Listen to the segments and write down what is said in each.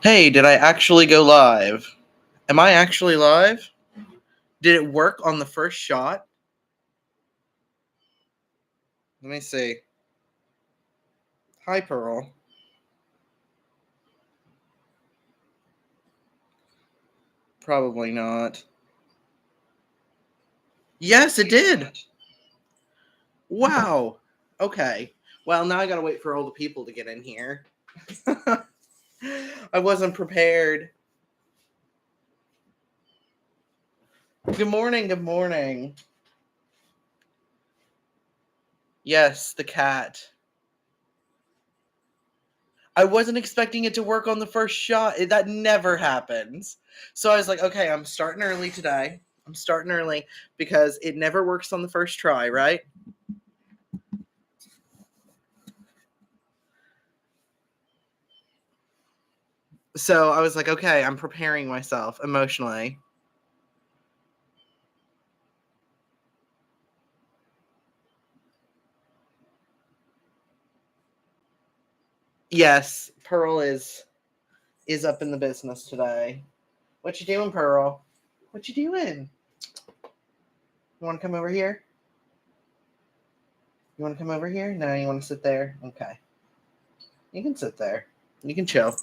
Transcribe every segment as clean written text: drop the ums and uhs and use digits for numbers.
Hey, did I actually go live? Am I actually live? Did it work on the first shot? Let me see. Hi, Pearl. Probably not. Yes, it did. Wow. Okay. Well, now I gotta wait for all the people to get in here. I wasn't prepared. Good morning, good morning. Yes, the cat. I wasn't expecting it to work on the first shot. That never happens. So I was like, okay, I'm starting early today. I'm starting early because it never works on the first try, right? So I was like, okay, I'm preparing myself emotionally. Yes, Pearl is up in the business today. What you doing, Pearl? What you doing? You want to come over here? You want to come over here? No, you want to sit there? Okay. You can sit there. You can chill.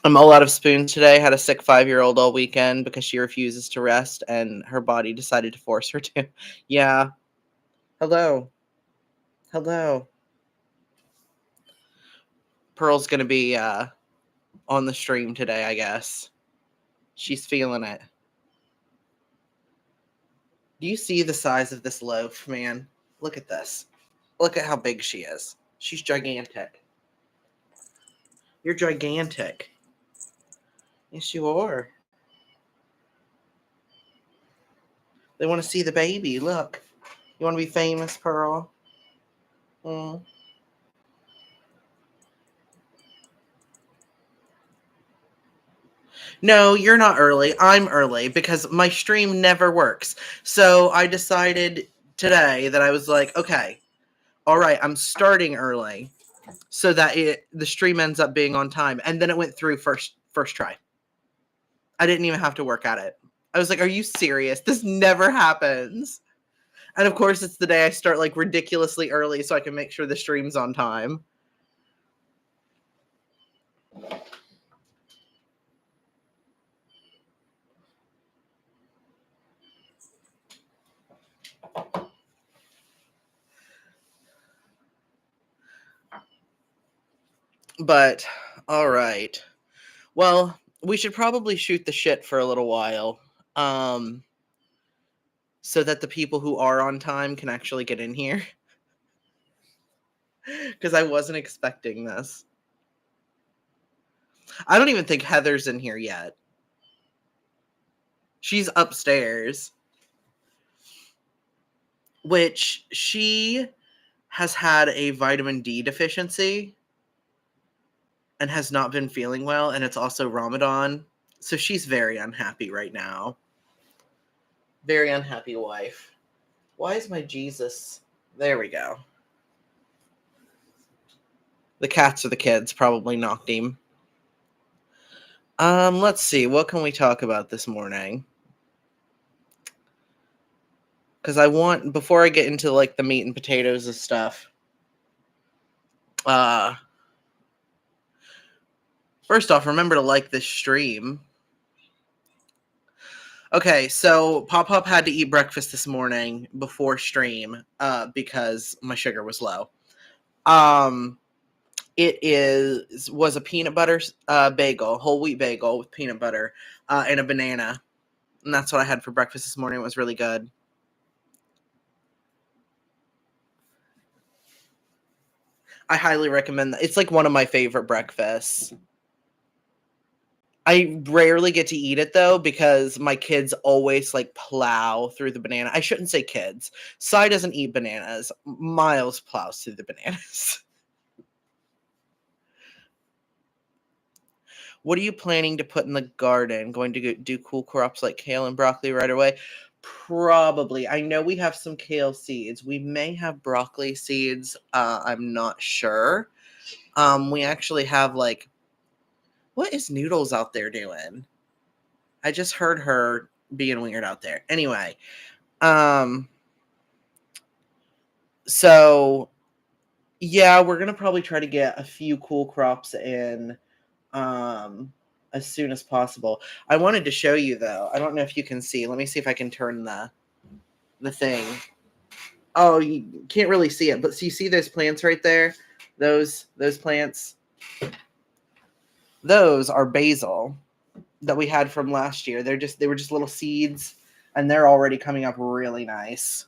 I'm all out of spoons today. Had a sick 5-year-old all weekend because she refuses to rest and her body decided to force her to. Yeah. Hello. Hello. Pearl's going to be on the stream today, I guess. She's feeling it. Do you see the size of this loaf, man? Look at this. Look at how big she is. She's gigantic. You're gigantic. Yes, you are. They want to see the baby. Look. You want to be famous, Pearl? Mm. No, you're not early. I'm early because my stream never works. So I decided today that I was like, okay, all right, I'm starting early so that the stream ends up being on time. And then it went through first try. I didn't even have to work at it. I was like, are you serious? This never happens. And of course, it's the day I start like ridiculously early so I can make sure the stream's on time. But, all right. Well, we should probably shoot the shit for a little while. So that the people who are on time can actually get in here. Because I wasn't expecting this. I don't even think Heather's in here yet. She's upstairs. Which she has had a vitamin D deficiency and has not been feeling well. And it's also Ramadan. So she's very unhappy right now. Very unhappy wife. Why is my Jesus? There we go. The cats or the kids probably knocked him. Let's see. What can we talk about this morning? Because I want, before I get into like the meat and potatoes and stuff, first off, remember to like this stream. Okay, so Pop had to eat breakfast this morning before stream because my sugar was low. It was a peanut butter bagel, whole wheat bagel with peanut butter and a banana. And that's what I had for breakfast this morning. It was really good. I highly recommend that. It's like one of my favorite breakfasts. I rarely get to eat it though because my kids always like plow through the banana. I shouldn't say kids. Sai doesn't eat bananas. Miles plows through the bananas. What are you planning to put in the garden? Going to do cool crops like kale and broccoli right away? Probably. I know we have some kale seeds. We may have broccoli seeds. I'm not sure. We actually have like, what is Noodles out there doing? I just heard her being weird out there. Anyway, um, so yeah, we're gonna probably try to get a few cool crops in um as soon as possible. I wanted to show you though. I don't know if you can see. Let me see if I can turn the thing. Oh, you can't really see it, but so you see those plants right there? Those plants? Those are basil that we had from last year. They were just little seeds and they're already coming up really nice.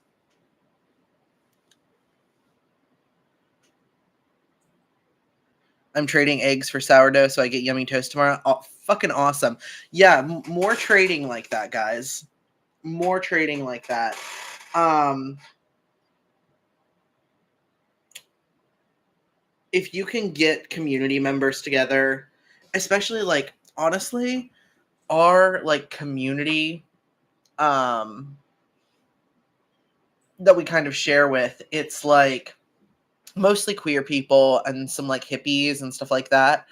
I'm trading eggs for sourdough so I get yummy toast tomorrow. Oh, fucking awesome. Yeah, more trading like that, guys. More trading like that. If you can get community members together, especially like honestly, our like community that we kind of share with, it's like mostly queer people and some like hippies and stuff like that.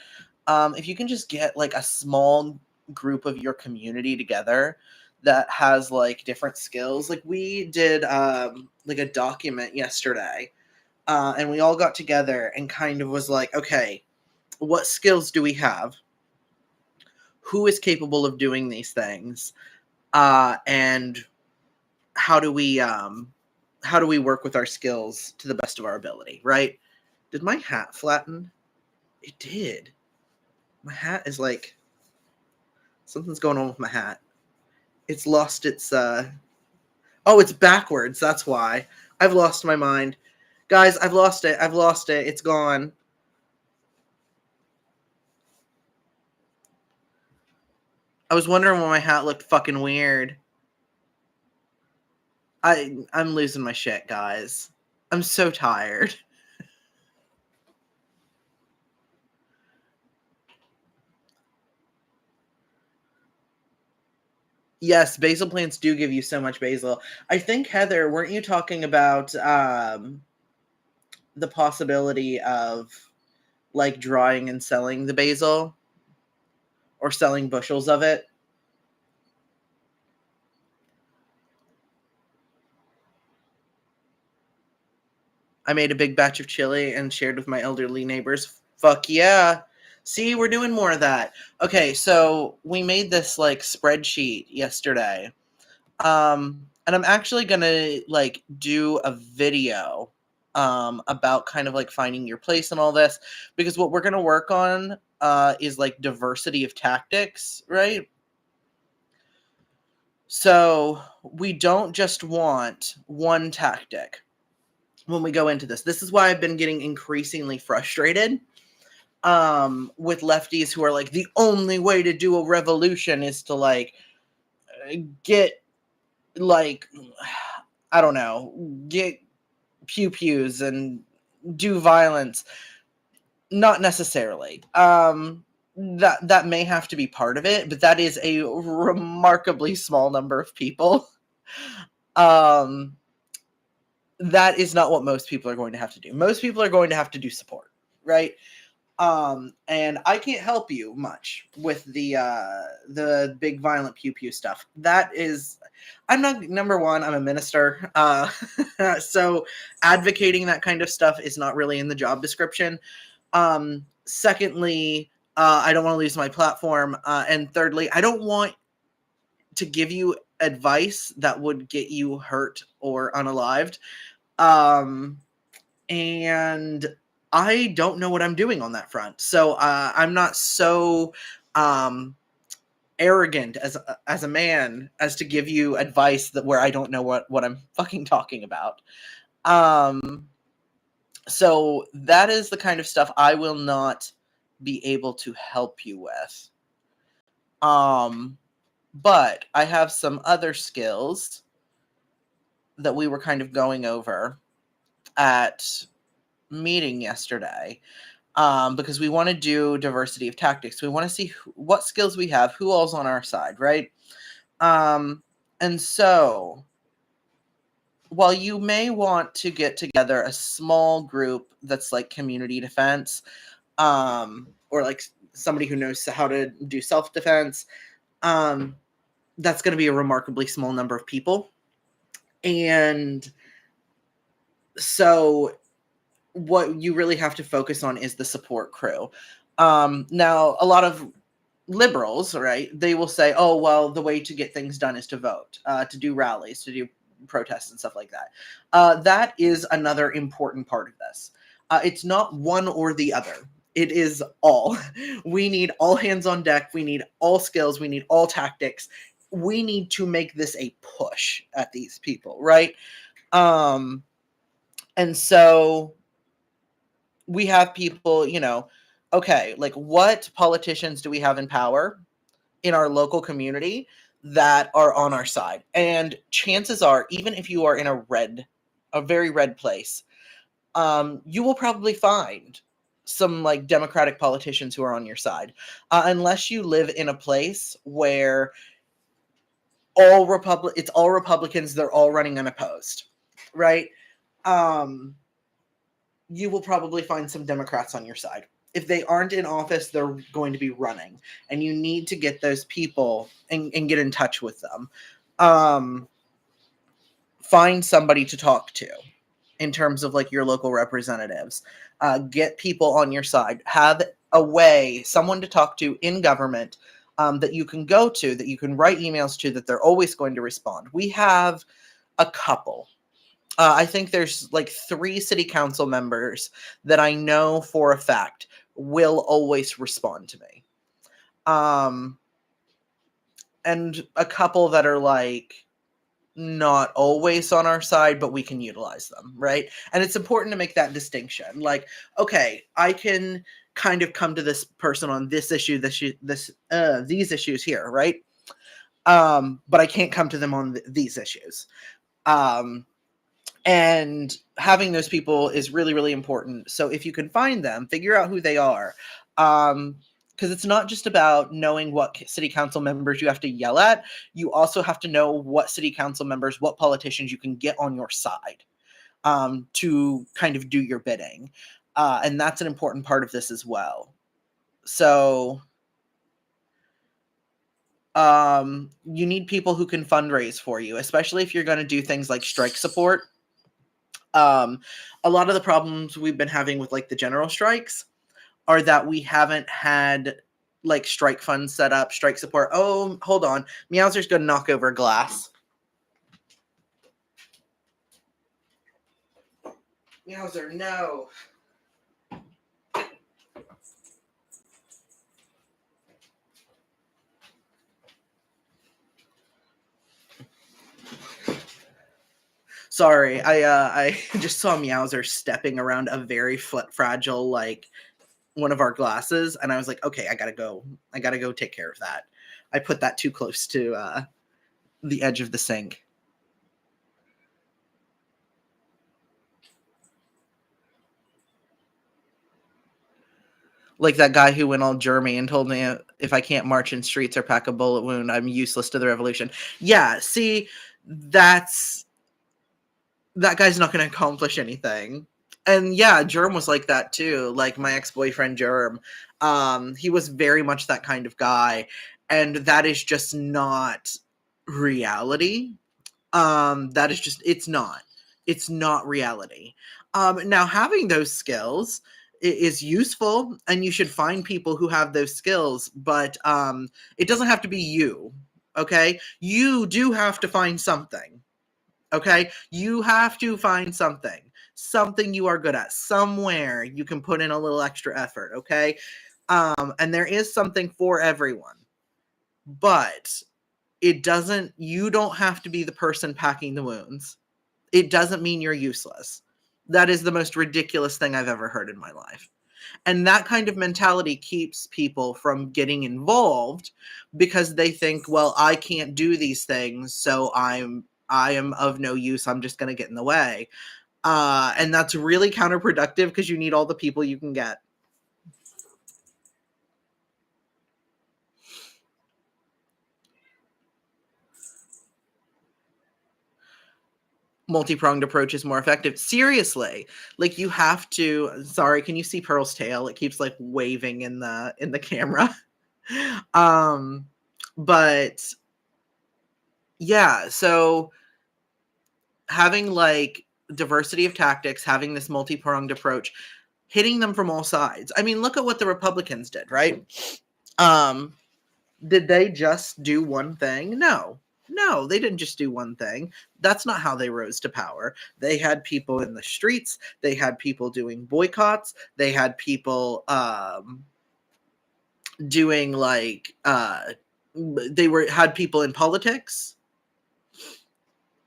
If you can just get like a small group of your community together that has like different skills, like we did like a document yesterday, and we all got together and kind of was like, okay, what skills do we have? Who is capable of doing these things? And how do we work with our skills to the best of our ability, right? Did my hat flatten? It did. My hat is like, something's going on with my hat. It's lost its oh, it's backwards. That's why. I've lost my mind. Guys, I've lost it. I've lost it. It's gone. I was wondering why my hat looked fucking weird. I'm losing my shit, guys. I'm so tired. Yes, basil plants do give you so much basil. I think, Heather, weren't you talking about the possibility of like drying and selling the basil or selling bushels of it? I made a big batch of chili and shared with my elderly neighbors. Fuck yeah. See, we're doing more of that. Okay, so we made this like spreadsheet yesterday. And I'm actually gonna like do a video about kind of like finding your place and all this, because what we're gonna work on is like diversity of tactics, right? So we don't just want one tactic when we go into this. This is why I've been getting increasingly frustrated with lefties who are like, the only way to do a revolution is to like get like, I don't know, get pew pews and do violence. Not necessarily. That may have to be part of it, but that is a remarkably small number of people. um that is not what most people are going to have to do. Most people are going to have to do support, right? And I can't help you much with the big violent pew pew stuff. That is, I'm not, number one, I'm a minister, so advocating that kind of stuff is not really in the job description. Secondly, I don't want to lose my platform, and thirdly, I don't want to give you advice that would get you hurt or unalived. And I don't know what I'm doing on that front. So I'm not so arrogant as a man as to give you advice that where I don't know what I'm fucking talking about. So that is the kind of stuff I will not be able to help you with. But I have some other skills that we were kind of going over at meeting yesterday, because we want to do diversity of tactics. We want to see what skills we have, who all's on our side, right? And so, while you may want to get together a small group that's like community defense, or like somebody who knows how to do self-defense, um, that's going to be a remarkably small number of people. And so what you really have to focus on is the support crew. Now, a lot of liberals, right, they will say, oh, well, the way to get things done is to vote, to do rallies, to do protests and stuff like that. That is another important part of this. It's not one or the other. It is all. We need all hands on deck. We need all skills. We need all tactics. We need to make this a push at these people, right? Um, and so we have people, okay, like what politicians do we have in power in our local community that are on our side? And chances are, even if you are in a very red place, you will probably find some like Democratic politicians who are on your side, unless you live in a place where it's all Republicans, they're all running unopposed, right? Um, you will probably find some Democrats on your side. If they aren't in office, they're going to be running, and you need to get those people and get in touch with them. Find somebody to talk to in terms of like your local representatives. Get people on your side. Have someone to talk to in government, that you can go to, that you can write emails to, that they're always going to respond. We have a couple. I think there's like 3 city council members that I know for a fact will always respond to me. And a couple that are like not always on our side, but we can utilize them, right? And it's important to make that distinction. Like, okay, I can kind of come to this person on this issue, these issues here, right? But I can't come to them on these issues. And having those people is really, really important. So if you can find them, figure out who they are. Because it's not just about knowing what city council members you have to yell at. You also have to know what city council members, what politicians you can get on your side, to kind of do your bidding. And that's an important part of this as well. So you need people who can fundraise for you, especially if you're going to do things like strike support. A lot of the problems we've been having with like the general strikes are that we haven't had like strike funds set up, strike support. Oh, hold on. Meowser's going to knock over glass. Meowser, no. Sorry, I just saw Meowser stepping around a very fragile, like, one of our glasses, and I was like, okay, I gotta go take care of that. I put that too close to the edge of the sink. Like that guy who went all Jeremy and told me if I can't march in streets or pack a bullet wound, I'm useless to the revolution. Yeah, see, that guy's not going to accomplish anything. And yeah, Germ was like that too. Like my ex-boyfriend Germ, he was very much that kind of guy, and that is just not reality. That is just it's not reality. Now having those skills is useful, and you should find people who have those skills, but it doesn't have to be you. Okay, you do have to find something. Okay, you have to find something you are good at, somewhere you can put in a little extra effort. Okay, and there is something for everyone, but you don't have to be the person packing the wounds. It doesn't mean you're useless. That is the most ridiculous thing I've ever heard in my life. And that kind of mentality keeps people from getting involved because they think, well, I can't do these things, so I am of no use. I'm just going to get in the way. And that's really counterproductive because you need all the people you can get. multi-pronged approach is more effective. Seriously, like you have to. Sorry, can you see Pearl's tail? It keeps like waving in the camera. um, but yeah, so having like diversity of tactics, having this multi-pronged approach, hitting them from all sides. I mean, look at what the Republicans did, right? Um, did they just do one thing? No. No, they didn't just do one thing. That's not how they rose to power. They had people in the streets. They had people doing boycotts. They had people doing like had people in politics.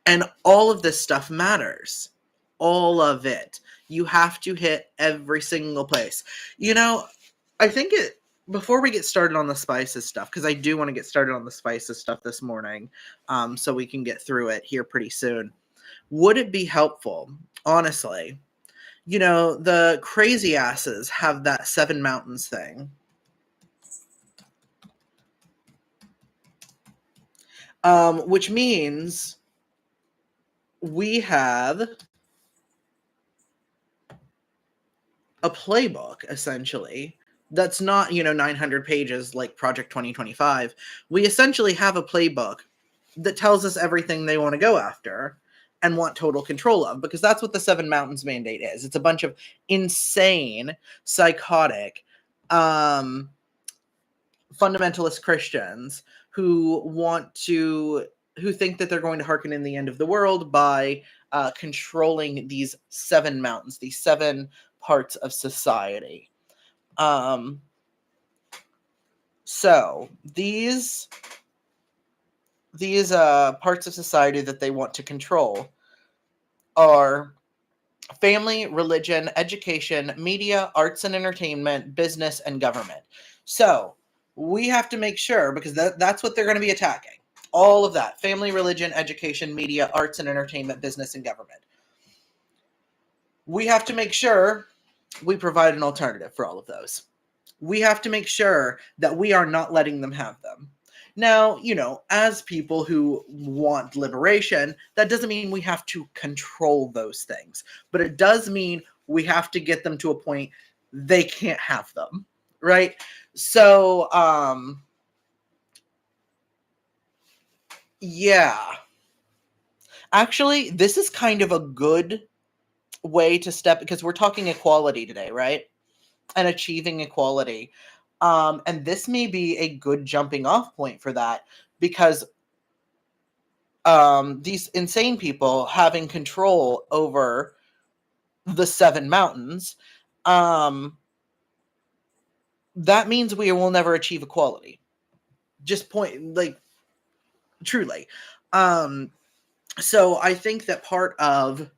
And all of this stuff matters. All of it. You have to hit every single place. You know, I think before we get started on the spices stuff, because I do want to get started on the spices stuff this morning, so we can get through it here pretty soon. Would it be helpful, honestly? You know, the crazy asses have that 7 mountains thing. Which means we have a playbook, essentially, that's not, 900 pages like Project 2025. We essentially have a playbook that tells us everything they want to go after and want total control of, because that's what the 7 Mountains Mandate is. It's a bunch of insane, psychotic, fundamentalist Christians who think that they're going to hearken in the end of the world by controlling these 7 mountains, these 7 parts of society. So these parts of society that they want to control are family, religion, education, media, arts and entertainment, business, and government. So we have to make sure, because that's what they're going to be attacking. All of that: family, religion, education, media, arts and entertainment, business, and government. We have to make sure we provide an alternative for all of those. We have to make sure that we are not letting them have them. Now, as people who want liberation, that doesn't mean we have to control those things, but it does mean we have to get them to a point they can't have them, right? So, yeah. Actually, this is kind of a good way to step, because we're talking equality today, right? And achieving equality. And this may be a good jumping off point for that, because these insane people having control over the 7 mountains, that means we will never achieve equality. Just truly. So I think that part of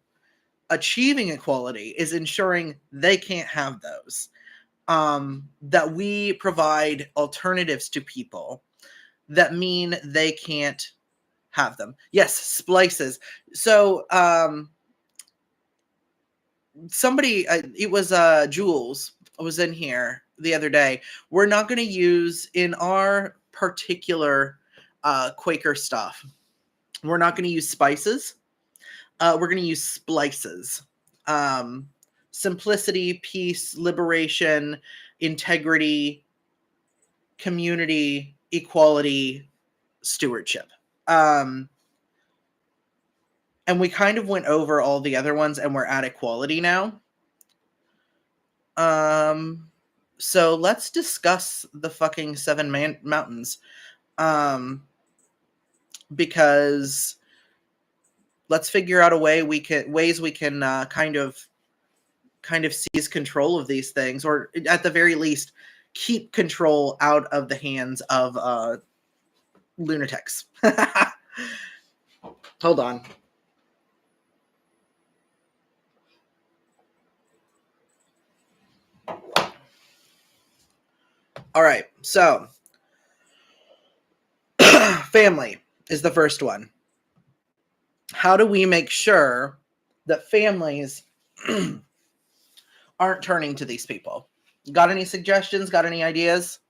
achieving equality is ensuring they can't have those. That we provide alternatives to people that mean they can't have them. Yes, splices. So somebody, it was Jules was in here the other day. We're not going to use, in our particular Quaker stuff, we're not going to use spices. We're going to use splices. Simplicity, peace, liberation, integrity, community, equality, stewardship. And we kind of went over all the other ones, and we're at equality now. So let's discuss the fucking 7 mountains. Because let's figure out ways we can kind of seize control of these things, or at the very least keep control out of the hands of lunatics. Hold on. All right, so family is the first one. How do we make sure that families aren't turning to these people? Got any suggestions? Got any ideas?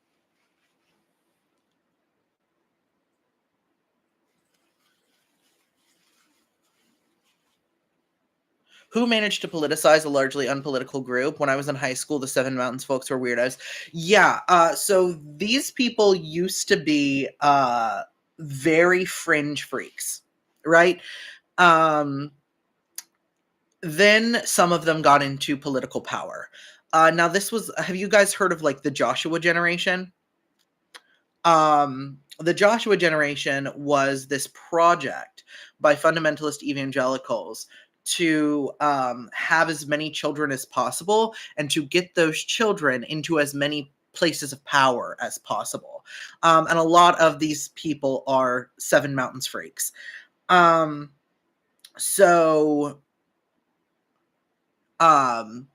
Who managed to politicize a largely unpolitical group? When I was in high school, the Seven Mountains folks were weirdos. Yeah, so these people used to be very fringe freaks, right? Um, then some of them got into political power. Now, have you guys heard of like the Joshua generation? The Joshua generation was this project by fundamentalist evangelicals to have as many children as possible and to get those children into as many places of power as possible. And a lot of these people are Seven Mountains freaks. Um, so, um,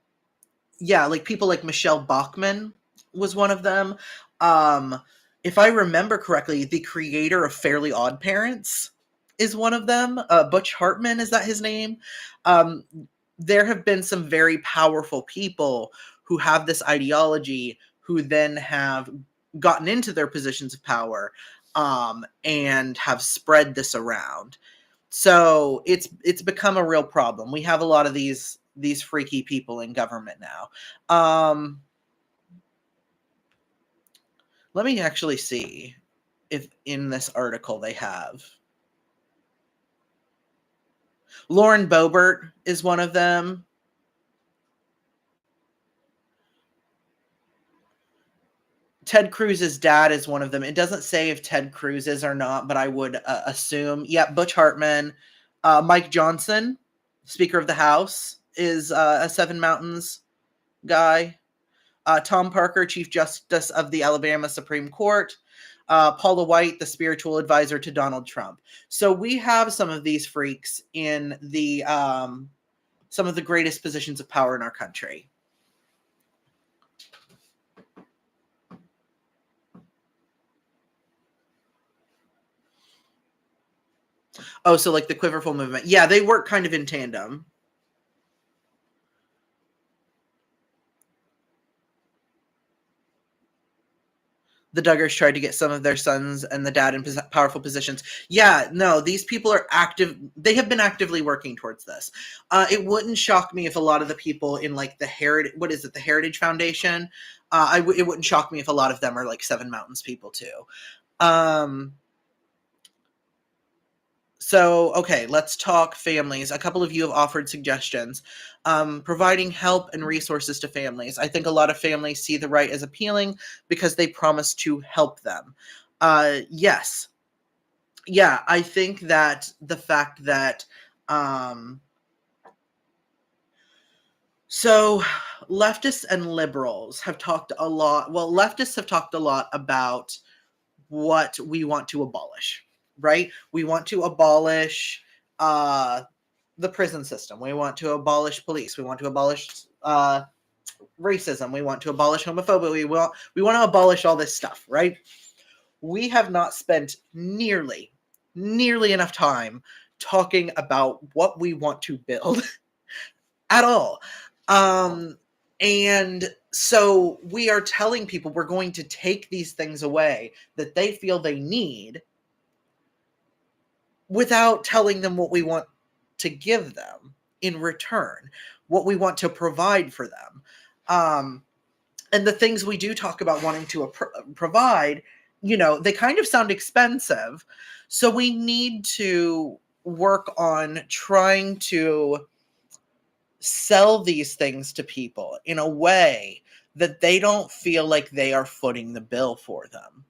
yeah, like people like Michelle Bachmann was one of them. Um, if I remember correctly, the creator of Fairly Odd Parents is one of them. Butch Hartman, is that his name? Um, there have been some very powerful people who have this ideology who then have gotten into their positions of power and have spread this around. So it's become a real problem. We have a lot of these freaky people in government now. Let me actually see if in this article they have. Lauren Boebert is one of them. Ted Cruz's dad is one of them. It doesn't say if Ted Cruz is or not, but I would assume. Yeah, Butch Hartman. Mike Johnson, Speaker of the House, is a Seven Mountains guy. Tom Parker, Chief Justice of the Alabama Supreme Court. Paula White, the spiritual advisor to Donald Trump. So we have some of these freaks in the some of the greatest positions of power in our country. Oh, so like the Quiverful movement. Yeah, they work kind of in tandem. The Duggars tried to get some of their sons and the dad in powerful positions. Yeah, no, these people are active. They have been actively working towards this. It wouldn't shock me if a lot of the people in like the Heritage Foundation. It wouldn't shock me if a lot of them are like Seven Mountains people too. So, okay, let's talk families. A couple of you have offered suggestions. Providing help and resources to families. I think a lot of families see the right as appealing because they promise to help them. Yes. Yeah, I think that the fact that so leftists and liberals have talked a lot. Well, leftists have talked a lot about what we want to abolish, right? We want to abolish the prison system. We want to abolish police. We want to abolish racism. We want to abolish homophobia. We want to abolish all this stuff, right? We have not spent nearly enough time talking about what we want to build at all. And so we are telling people we're going to take these things away that they feel they need without telling them what we want to give them in return, what we want to provide for them. And the things we do talk about wanting to provide, they kind of sound expensive. So we need to work on trying to sell these things to people in a way that they don't feel like they are footing the bill for them.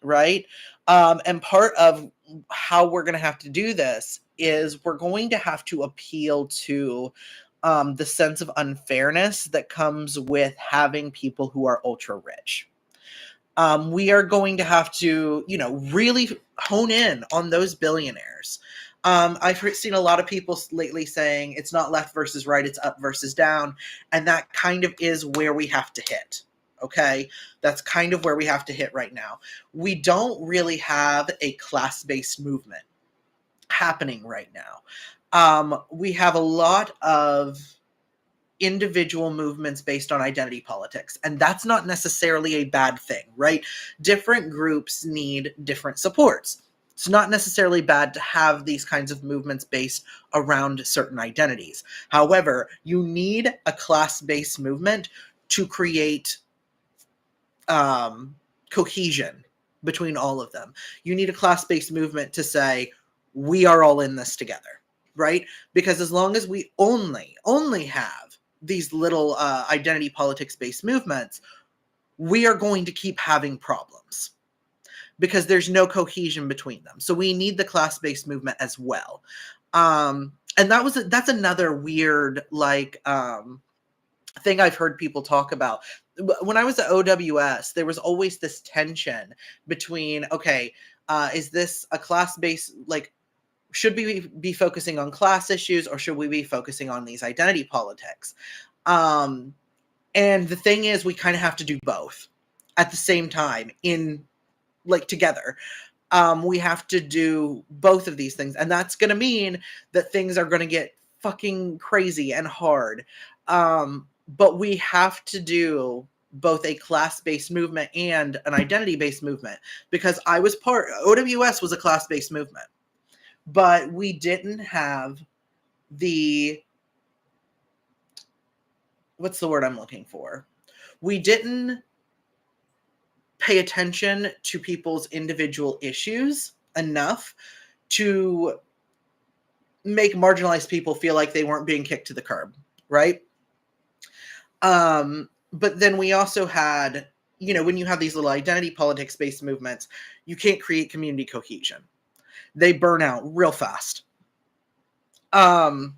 Right? And part of how we're going to have to do this is we're going to have to appeal to the sense of unfairness that comes with having people who are ultra rich. We are going to have to, really hone in on those billionaires. I've seen a lot of people lately saying it's not left versus right, it's up versus down. And that kind of is where we have to hit. Okay, that's kind of where we have to hit right now. We don't really have a class-based movement happening right now. We have a lot of individual movements based on identity politics, and that's not necessarily a bad thing, right? Different groups need different supports. It's not necessarily bad to have these kinds of movements based around certain identities. However, you need a class-based movement to create cohesion between all of them. You need a class-based movement to say, we are all in this together, right? Because as long as we only have these little identity politics-based movements, we are going to keep having problems because there's no cohesion between them. So we need the class-based movement as well. And that's another weird thing I've heard people talk about. When I was at OWS, there was always this tension between, okay, is this a class-based, like, should we be focusing on class issues or should we be focusing on these identity politics? And the thing is, we kind of have to do both at the same time together. We have to do both of these things. And that's going to mean that things are going to get fucking crazy and hard. But we have to do both a class-based movement and an identity-based movement, because OWS was a class-based movement, but we didn't have what's the word I'm looking for? We didn't pay attention to people's individual issues enough to make marginalized people feel like they weren't being kicked to the curb, right? But then we also had, when you have these little identity politics-based movements, you can't create community cohesion. They burn out real fast. And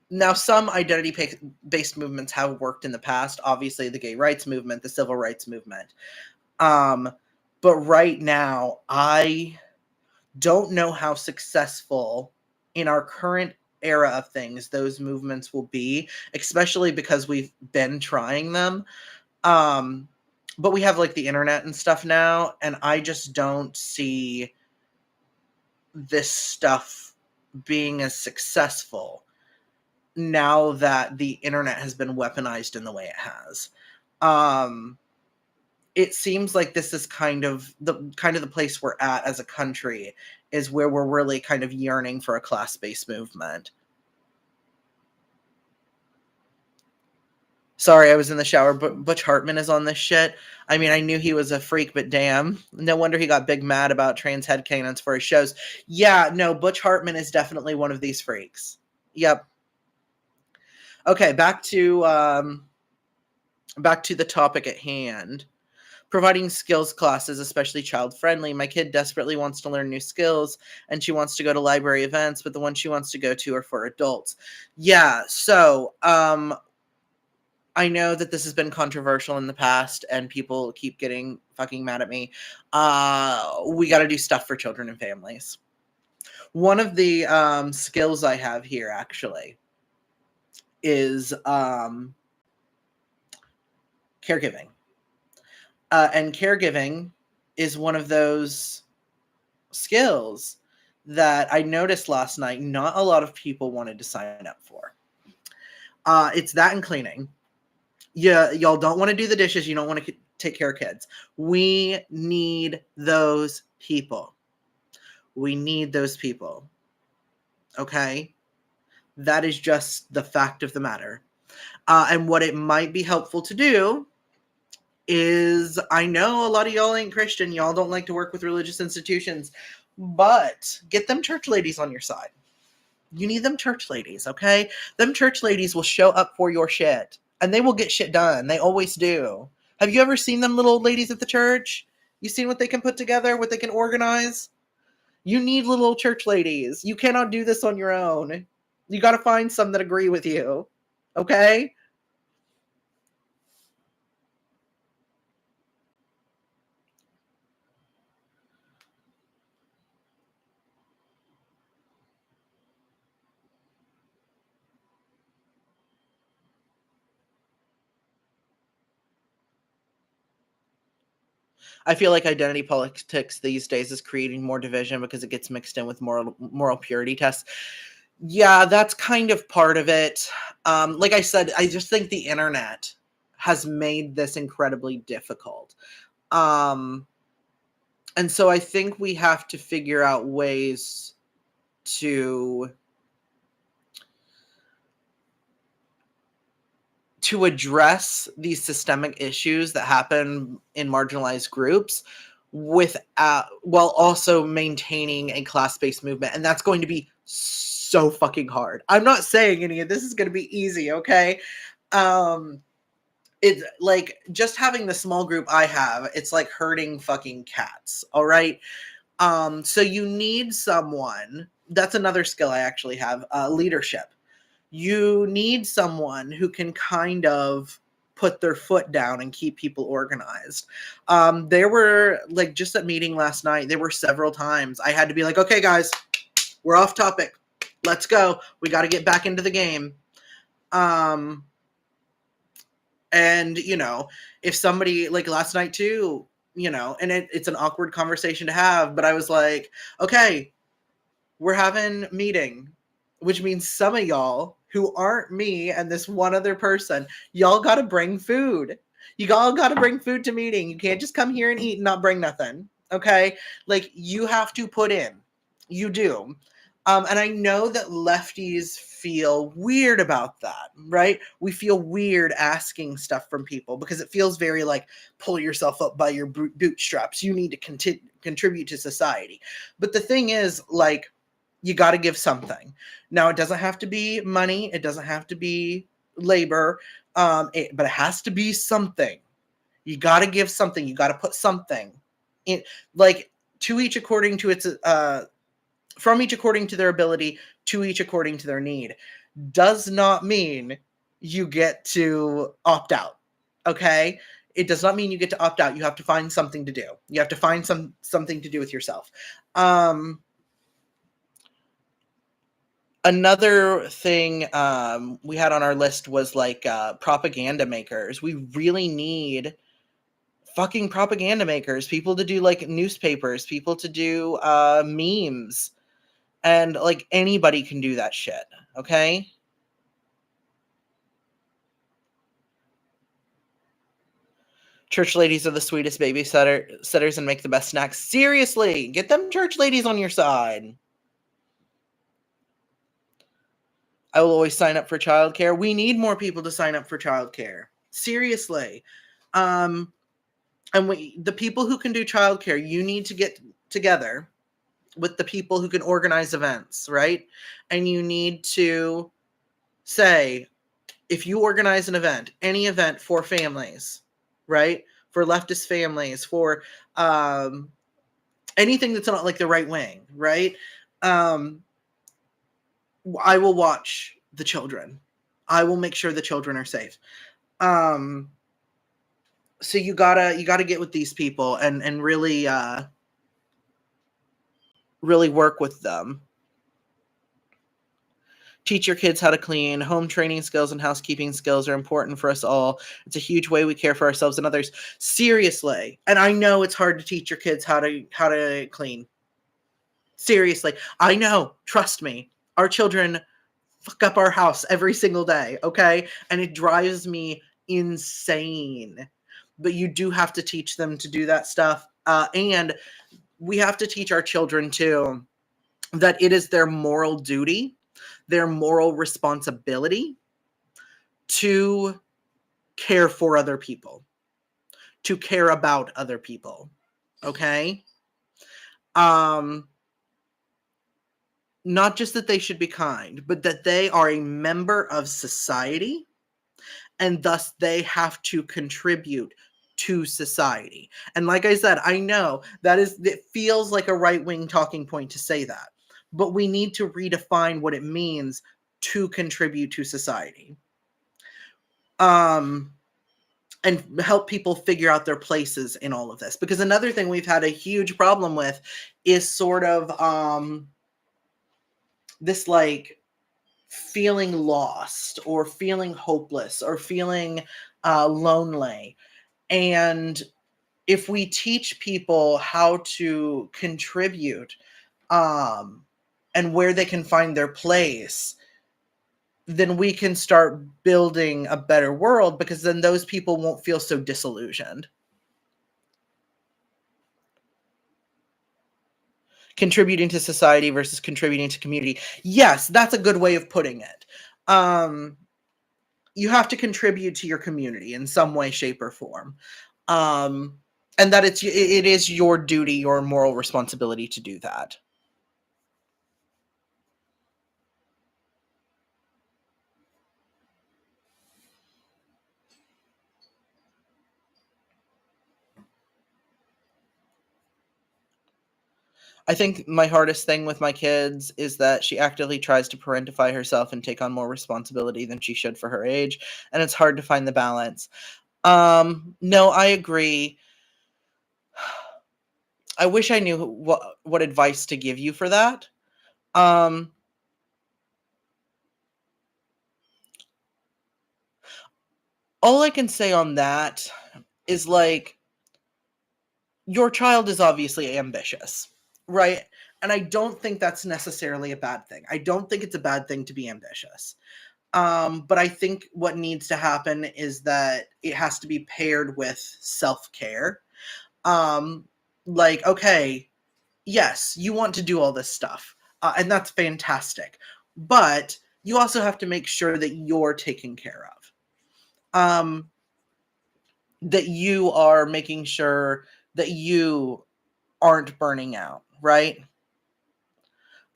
now some identity-based movements have worked in the past. Obviously, the gay rights movement, the civil rights movement. But right now, I don't know how successful in our current era of things those movements will be, especially because we've been trying them. But we have the internet and stuff now, and I just don't see this stuff being as successful now that the internet has been weaponized in the way it has. It seems like this is kind of the place we're at as a country, is where we're really kind of yearning for a class-based movement. Sorry, I was in the shower, but Butch Hartman is on this shit. I mean, I knew he was a freak, but damn. No wonder he got big mad about trans headcanons for his shows. Yeah, no, Butch Hartman is definitely one of these freaks. Yep. Okay, back to the topic at hand. Providing skills classes, especially child-friendly. My kid desperately wants to learn new skills, and she wants to go to library events, but the ones she wants to go to are for adults. Yeah, so, I know that this has been controversial in the past, and people keep getting fucking mad at me. We got to do stuff for children and families. One of the skills I have here, actually, is caregiving. And caregiving is one of those skills that I noticed last night not a lot of people wanted to sign up for. It's that and cleaning. Yeah, y'all don't want to do the dishes. You don't want to take care of kids. We need those people. We need those people. Okay? That is just the fact of the matter. And what it might be helpful to do is, I know a lot of y'all ain't Christian. Y'all don't like to work with religious institutions. But get them church ladies on your side. You need them church ladies, okay? Them church ladies will show up for your shit. And they will get shit done. They always do. Have you ever seen them little old ladies at the church? You seen what they can put together, what they can organize? You need little church ladies. You cannot do this on your own. You got to find some that agree with you. Okay? I feel like identity politics these days is creating more division because it gets mixed in with moral purity tests. Yeah, that's kind of part of it. Like I said, I just think the internet has made this incredibly difficult. And so I think we have to figure out ways to address these systemic issues that happen in marginalized groups without, while also maintaining a class-based movement. And that's going to be so fucking hard. I'm not saying any of this is going to be easy, okay? It's like just having the small group I have, it's like herding fucking cats, all right? So you need someone, that's another skill I actually have, leadership. You need someone who can kind of put their foot down and keep people organized. There were, like, just at meeting last night, there were several times I had to be like, okay, guys, we're off topic. Let's go. We got to get back into the game. And, you know, if somebody, like last night too, you know, and it's an awkward conversation to have, but I was like, okay, we're having meeting, which means some of y'all who aren't me and this one other person, y'all got to bring food. You all got to bring food to meeting. You can't just come here and eat and not bring nothing. Okay. Like, you have to put in. You do. And I know that lefties feel weird about that, right? We feel weird asking stuff from people because it feels very like, pull yourself up by your bootstraps. You need to contribute to society. But the thing is, like, you got to give something. Now, it doesn't have to be money. It doesn't have to be labor, but it has to be something. You got to give something. You got to put something in, like, to each according to its, from each according to their ability, to each according to their need, does not mean you get to opt out. Okay? It does not mean you get to opt out. You have to find something to do. You have to find something to do with yourself. Another thing we had on our list was like propaganda makers. We really need fucking propaganda makers, people to do like newspapers, people to do memes, and like anybody can do that shit. Okay. Church ladies are the sweetest babysitters and make the best snacks. Seriously, get them church ladies on your side. I will always sign up for childcare. We need more people to sign up for childcare. Seriously. And the people who can do childcare, you need to get together with the people who can organize events, right? And you need to say, if you organize an event, any event for families, right? For leftist families, for anything that's not like the right wing, right? I will watch the children. I will make sure the children are safe. So you gotta get with these people and really really work with them. Teach your kids how to clean. Home training skills and housekeeping skills are important for us all. It's a huge way we care for ourselves and others. Seriously. And I know it's hard to teach your kids how to clean. Seriously. I know. Trust me. Our children fuck up our house every single day, okay? And it drives me insane. But you do have to teach them to do that stuff. And we have to teach our children too that it is their moral duty, their moral responsibility to care for other people, to care about other people. Okay? Not just that they should be kind, but that they are a member of society and thus they have to contribute to society. And like I said, I know it feels like a right-wing talking point to say that, but we need to redefine what it means to contribute to society. And help people figure out their places in all of this. Because another thing we've had a huge problem with is sort of this like feeling lost or feeling hopeless or feeling lonely. And if we teach people how to contribute and where they can find their place, then we can start building a better world, because then those people won't feel so disillusioned. contributing to society versus contributing to community. Yes, that's a good way of putting it. You have to contribute to your community in some way, shape, or form. And that it is your duty, your moral responsibility to do that. I think my hardest thing with my kids is that she actively tries to parentify herself and take on more responsibility than she should for her age, and it's hard to find the balance. No, I agree. I wish I knew what advice to give you for that. Um, all I can say on that is like your child is obviously ambitious, right? And I don't think that's necessarily a bad thing. I don't think it's a bad thing to be ambitious. But I think what needs to happen is that it has to be paired with self-care. Um, like, okay, yes, you want to do all this stuff, and that's fantastic. But you also have to make sure that you're taken care of. That you are making sure that you aren't burning out, right?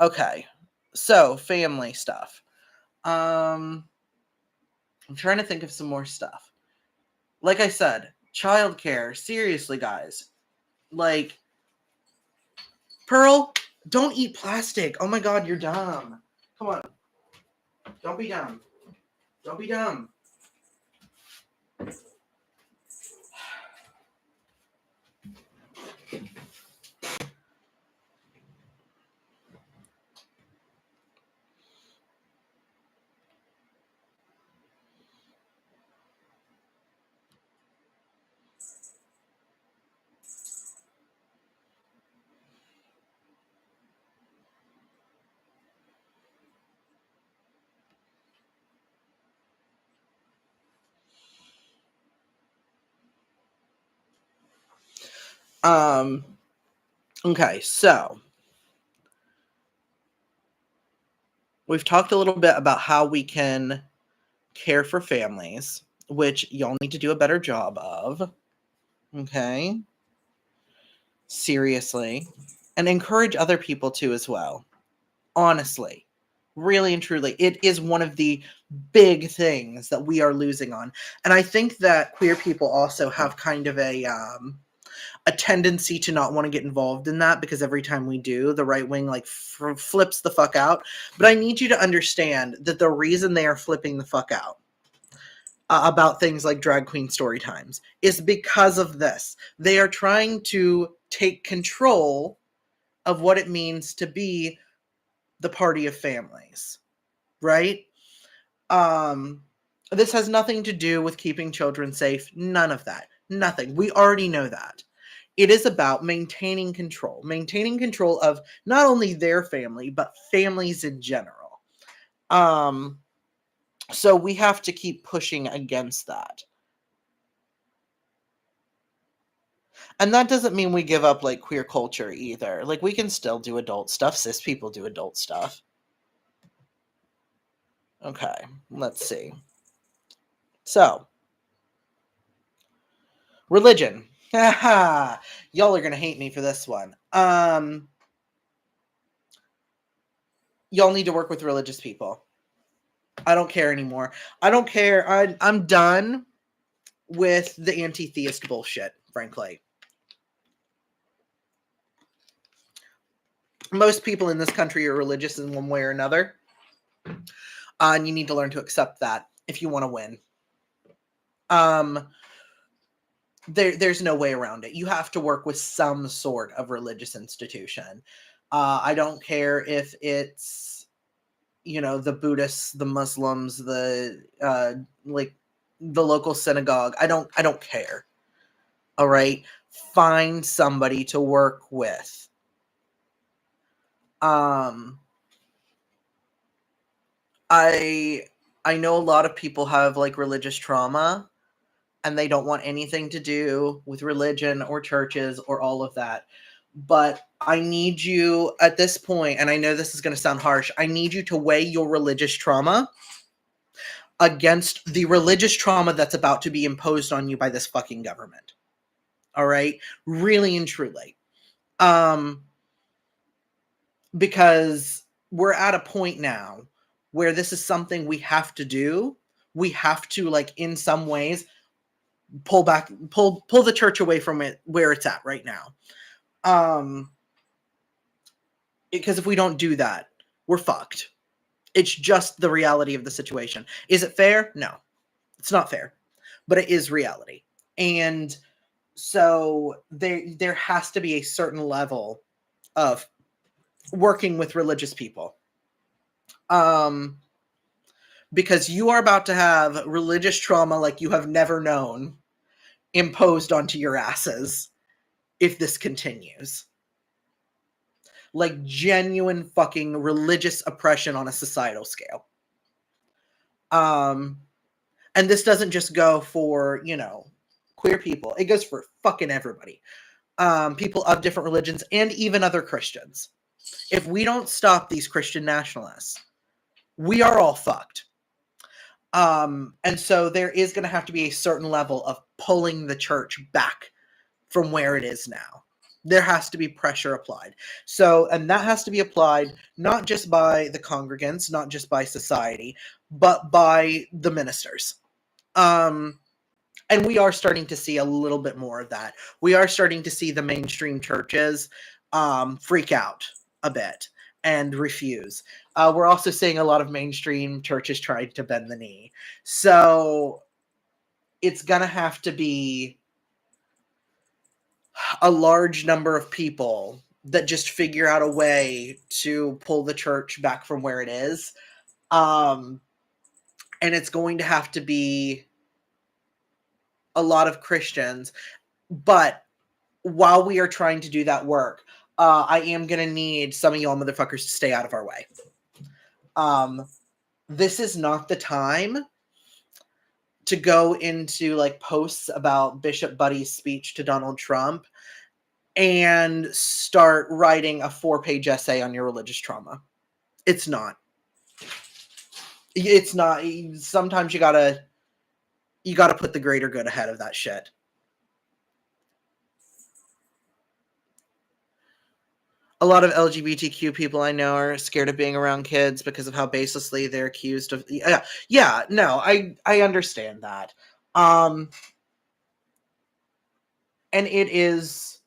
Okay. So, family stuff. I'm trying to think of some more stuff. Like I said, childcare. Seriously, guys. Like, Pearl, don't eat plastic. Oh my god, you're dumb. Come on. Don't be dumb. Don't be dumb. Um, okay, so we've talked a little bit about how we can care for families, which y'all need to do a better job of. Okay. Seriously. And encourage other people to as well. Honestly. Really and truly. It is one of the big things that we are losing on. And I think that queer people also have kind of a tendency to not want to get involved in that because every time we do, the right wing like flips the fuck out. But I need you to understand that the reason they are flipping the fuck out about things like drag queen story times is because of this. They are trying to take control of what it means to be the party of families, right? This has nothing to do with keeping children safe. None of that. Nothing. We already know that. It is about maintaining control of not only their family, but families in general. So we have to keep pushing against that. And that doesn't mean we give up like queer culture either. Like we can still do adult stuff. Cis people do adult stuff. Okay, let's see. So, religion. Haha. Y'all are gonna hate me for this one. Y'all need to work with religious people. I don't care anymore. I don't care. I'm done with the anti-theist bullshit, frankly. Most people in this country are religious in one way or another. And you need to learn to accept that if you want to win. There's no way around it. You have to work with some sort of religious institution. I don't care if it's, the Buddhists, the Muslims, the like the local synagogue. I don't care. All right, find somebody to work with. I know a lot of people have like religious trauma and they don't want anything to do with religion or churches or all of that. But I need you at this point, and I know this is going to sound harsh, I need you to weigh your religious trauma against the religious trauma that's about to be imposed on you by this fucking government. All right? Really and truly. Because we're at a point now where this is something we have to do. We have to, like, in some ways, pull the church away from it where it's at right now. Because if we don't do that, we're fucked. It's just the reality of the situation. Is it fair? No, it's not fair, but it is reality. And so there has to be a certain level of working with religious people. Because you are about to have religious trauma like you have never known imposed onto your asses if this continues. Like genuine fucking religious oppression on a societal scale. And this doesn't just go for, queer people. It goes for fucking everybody. People of different religions and even other Christians. If we don't stop these Christian nationalists, we are all fucked. And so there is going to have to be a certain level of pulling the church back from where it is now. There has to be pressure applied. So, and that has to be applied not just by the congregants, not just by society, but by the ministers. And we are starting to see a little bit more of that. We are starting to see the mainstream churches freak out a bit and refuse. We're also seeing a lot of mainstream churches trying to bend the knee. So it's going to have to be a large number of people that just figure out a way to pull the church back from where it is. And it's going to have to be a lot of Christians. But while we are trying to do that work, I am going to need some of y'all motherfuckers to stay out of our way. This is not the time to go into like posts about Bishop Buddy's speech to Donald Trump and start writing a 4-page essay on your religious trauma. It's not. It's not. Sometimes you gotta put the greater good ahead of that shit. A lot of LGBTQ people I know are scared of being around kids because of how baselessly they're accused of. Yeah, no, I understand that. And it is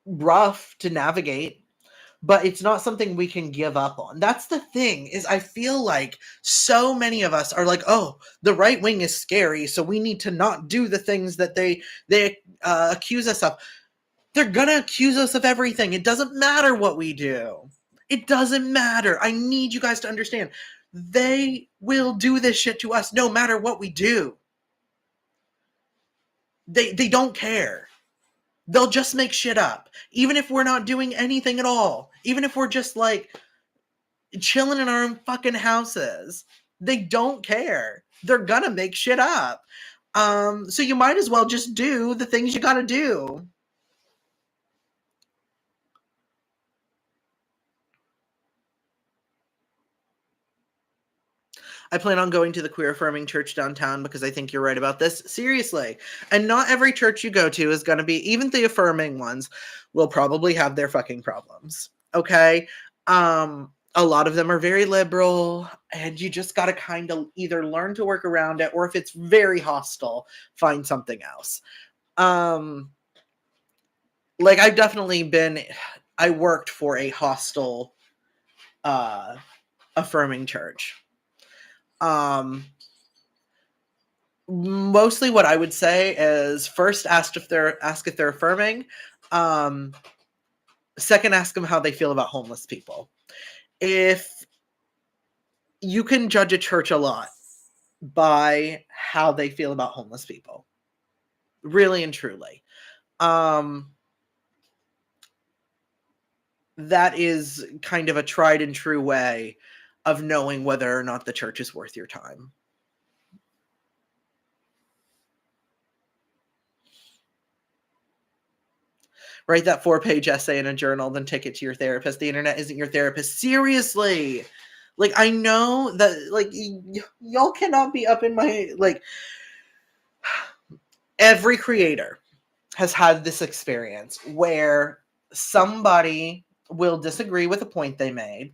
rough to navigate, but it's not something we can give up on. That's the thing, is I feel like so many of us are like, oh, the right wing is scary, so we need to not do the things that they accuse us of. They're gonna accuse us of everything. It doesn't matter what we do. It doesn't matter. I need you guys to understand. They will do this shit to us no matter what we do. They don't care. They'll just make shit up. Even if we're not doing anything at all. Even if we're just like chilling in our own fucking houses. They don't care. They're gonna make shit up. So you might as well just do the things you gotta do. I plan on going to the queer affirming church downtown because I think you're right about this. Seriously. And not every church you go to is going to be, even the affirming ones will probably have their fucking problems. Okay? A lot of them are very liberal, and you just got to kind of either learn to work around it, or if it's very hostile, find something else. Like I've definitely I worked for a hostile affirming church. Mostly what I would say is first ask if they're affirming. Second, ask them how they feel about homeless people. If you can judge a church a lot by how they feel about homeless people, really and truly, that is kind of a tried and true way of knowing whether or not the church is worth your time. Write that 4-page essay in a journal, then take it to your therapist. The internet isn't your therapist. Seriously. Like, I know that, like, y'all cannot be up in my, like, every creator has had this experience where somebody will disagree with a point they made,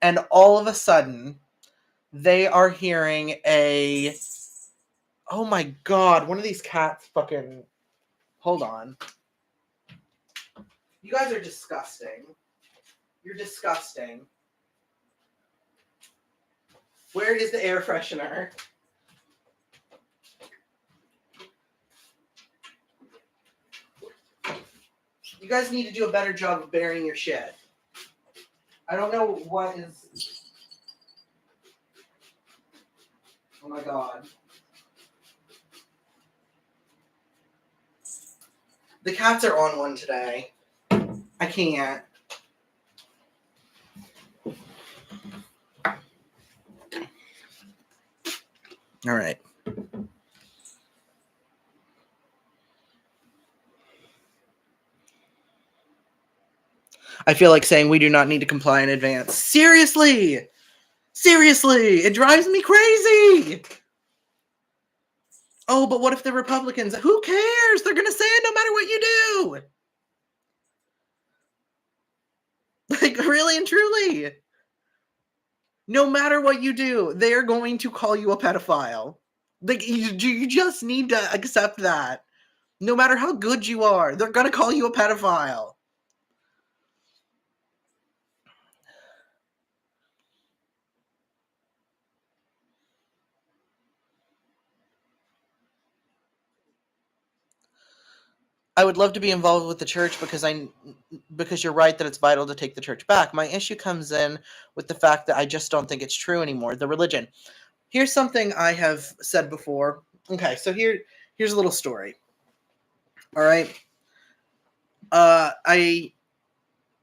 and all of a sudden, they are hearing a, oh my God, one of these cats fucking, hold on. You guys are disgusting. You're disgusting. Where is the air freshener? You guys need to do a better job of burying your shit. I don't know what is... Oh my God. The cats are on one today. I can't. All right. I feel like saying we do not need to comply in advance. Seriously! Seriously! It drives me crazy! Oh, but what if the Republicans... Who cares? They're going to say it no matter what you do! Like, really and truly. No matter what you do, they're going to call you a pedophile. Like, you just need to accept that. No matter how good you are, they're going to call you a pedophile. I would love to be involved with the church because you're right that it's vital to take the church back. My issue comes in with the fact that I just don't think it's true anymore. The religion. Here's something I have said before. Okay, so here's a little story. All right. I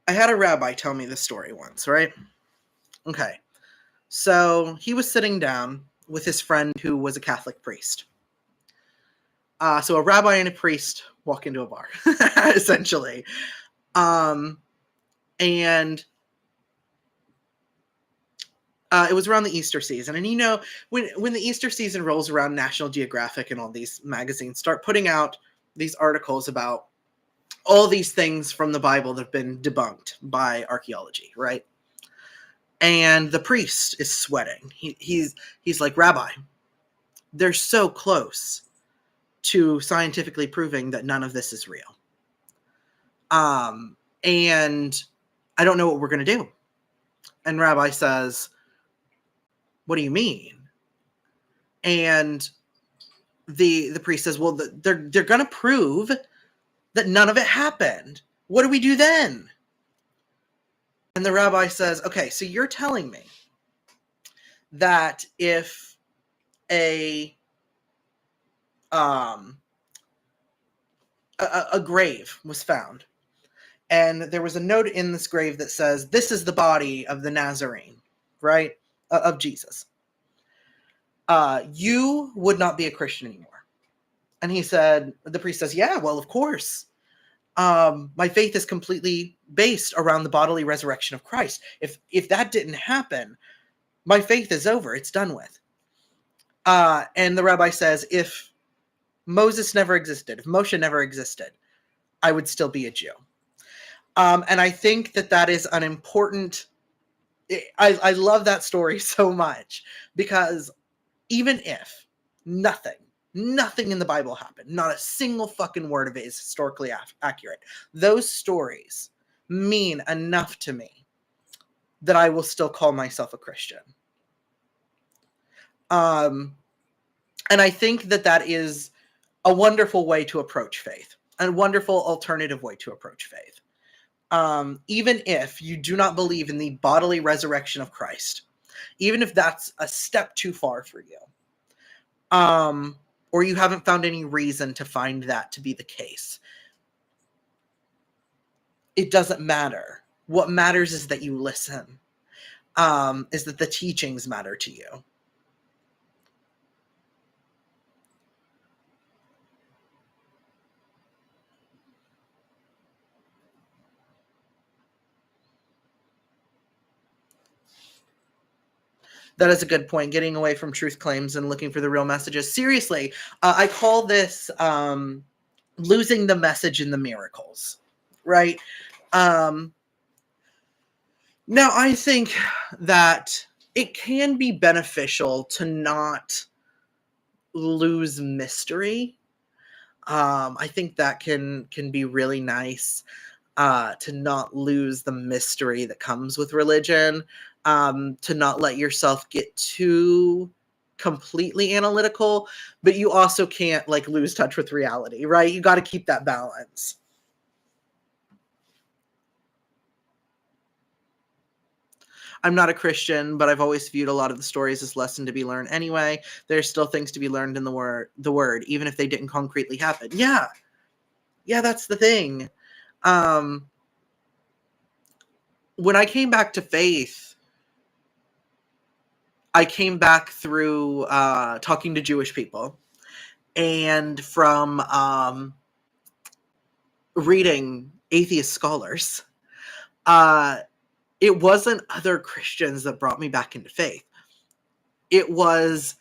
had a rabbi tell me this story once, right? Okay. So he was sitting down with his friend who was a Catholic priest. So a rabbi and a priest walk into a bar, essentially. And it was around the Easter season. And you know, when the Easter season rolls around, National Geographic and all these magazines start putting out these articles about all these things from the Bible that have been debunked by archaeology, right? And the priest is sweating. He's like, Rabbi, they're so close to scientifically proving that none of this is real. And I don't know what we're going to do. And Rabbi says, what do you mean? And the priest says, well, they're going to prove that none of it happened. What do we do then? And the rabbi says, okay, so you're telling me that if a grave was found, and there was a note in this grave that says, this is the body of the Nazarene, right? Of Jesus. You would not be a Christian anymore. And the priest says, yeah, well, of course. My faith is completely based around the bodily resurrection of Christ. If that didn't happen, my faith is over. It's done with. And the rabbi says, if Moses never existed, if Moshe never existed, I would still be a Jew. And I think that is an important... I love that story so much, because even if nothing in the Bible happened, not a single fucking word of it is historically accurate, those stories mean enough to me that I will still call myself a Christian. And I think that is a wonderful way to approach faith, a wonderful alternative way to approach faith. Even if you do not believe in the bodily resurrection of Christ, even if that's a step too far for you, or you haven't found any reason to find that to be the case, it doesn't matter. What matters is that you listen, is that the teachings matter to you. That is a good point. Getting away from truth claims and looking for the real messages. Seriously, I call this losing the message in the miracles, right? Um, Now, I think that it can be beneficial to not lose mystery. I think that can be really nice, to not lose the mystery that comes with religion, to not let yourself get too completely analytical, but you also can't like lose touch with reality, right? You got to keep that balance. I'm not a Christian, but I've always viewed a lot of the stories as lesson to be learned anyway. There's still things to be learned in the word, even if they didn't concretely happen. Yeah. Yeah, that's the thing. Um when I came back to faith, I came back through talking to Jewish people and from reading atheist scholars. Uh it wasn't other Christians that brought me back into faith. It was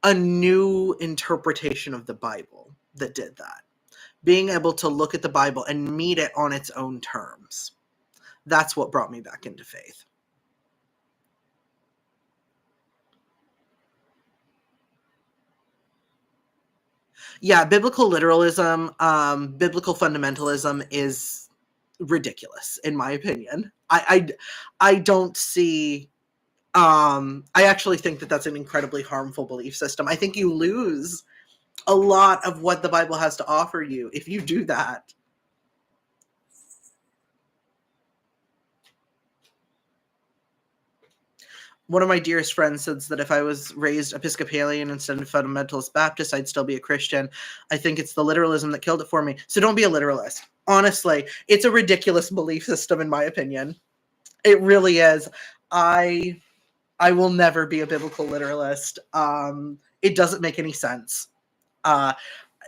a new interpretation of the Bible that did that. Being able to look at the Bible and meet it on its own terms. That's what brought me back into faith. Yeah, biblical literalism, biblical fundamentalism is ridiculous, in my opinion. I don't see. I actually think that that's an incredibly harmful belief system. I think you lose a lot of what the Bible has to offer you if you do that. One of my dearest friends says that if I was raised Episcopalian instead of fundamentalist Baptist, I'd still be a Christian. I think it's the literalism that killed it for me. So don't be a literalist. Honestly, it's a ridiculous belief system, in my opinion. It really is. I I will never be a biblical literalist. It doesn't make any sense. Uh,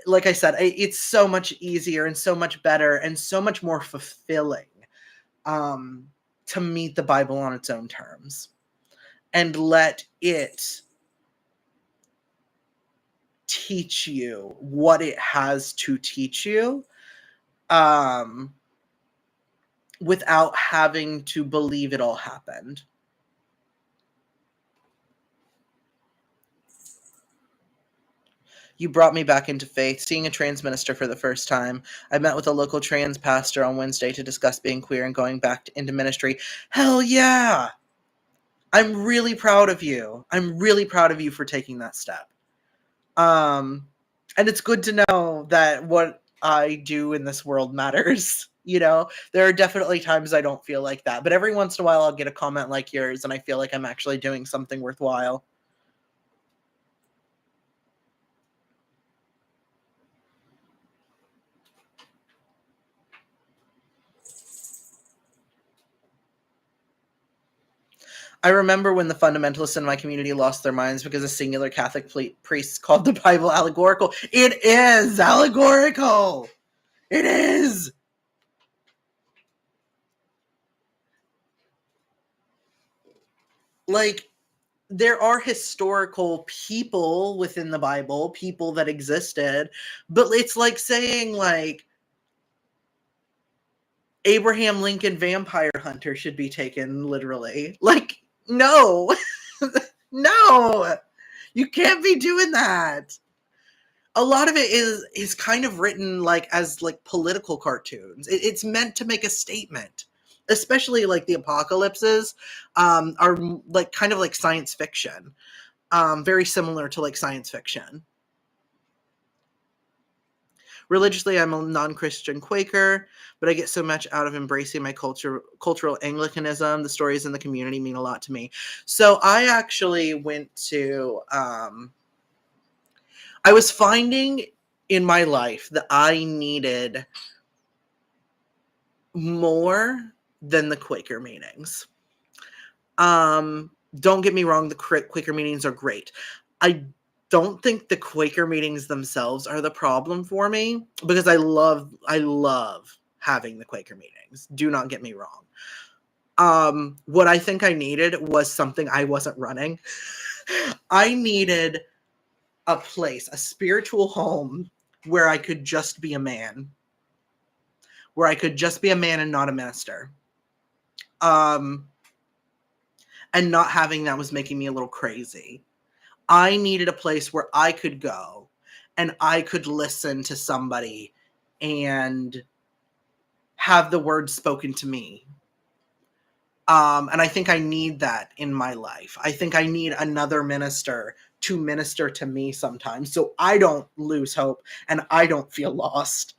like I said, it's so much easier and so much better and so much more fulfilling, um, to meet the Bible on its own terms and let it teach you what it has to teach you, um, without having to believe it all happened. You brought me back into faith, seeing a trans minister for the first time. I met with a local trans pastor on Wednesday to discuss being queer and going back into ministry. Hell yeah! I'm really proud of you. I'm really proud of you for taking that step. Um, and it's good to know that what I do in this world matters. There are definitely times I don't feel like that, but every once in a while I'll get a comment like yours and I feel like I'm actually doing something worthwhile. I remember when the fundamentalists in my community lost their minds because a singular Catholic priest called the Bible allegorical. It is allegorical. It is. Like, there are historical people within the Bible, people that existed, but it's like saying like Abraham Lincoln Vampire Hunter should be taken literally. Like, no. No. You can't be doing that. A lot of it is kind of written like as like political cartoons. It's meant to make a statement, especially like the apocalypses, are like kind of like science fiction, very similar to like science fiction. Religiously, I'm a non-Christian Quaker, but I get so much out of embracing my cultural Anglicanism. The stories in the community mean a lot to me. So I actually went to I was finding in my life that I needed more than the Quaker meetings. Don't get me wrong, the Quaker meetings are great. I don't think the Quaker meetings themselves are the problem for me because I love having the Quaker meetings. Do not get me wrong. What I think I needed was something I wasn't running. I needed a place, a spiritual home where I could just be a man, where I could just be a man and not a minister. Um, and not having that was making me a little crazy. I needed a place where I could go and I could listen to somebody and have the words spoken to me. And I think I need that in my life. I think I need another minister to minister to me sometimes so I don't lose hope and I don't feel lost.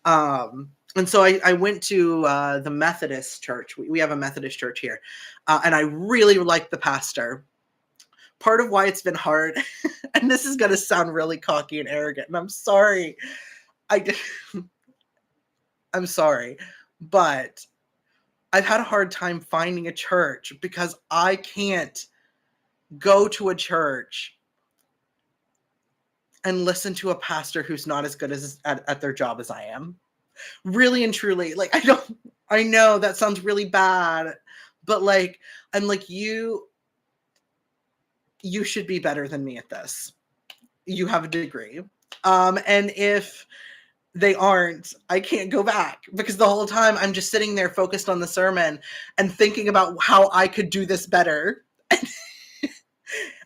And so I went to the Methodist church. We have a Methodist church here. And I really like the pastor. Part of why it's been hard, and this is going to sound really cocky and arrogant, and I'm sorry. I'm sorry. But I've had a hard time finding a church because I can't go to a church and listen to a pastor who's not as good as at their job as I am. Really and truly, like, I know that sounds really bad, but like, I'm like, you should be better than me at this. You have a degree. And if they aren't, I can't go back because the whole time I'm just sitting there focused on the sermon and thinking about how I could do this better.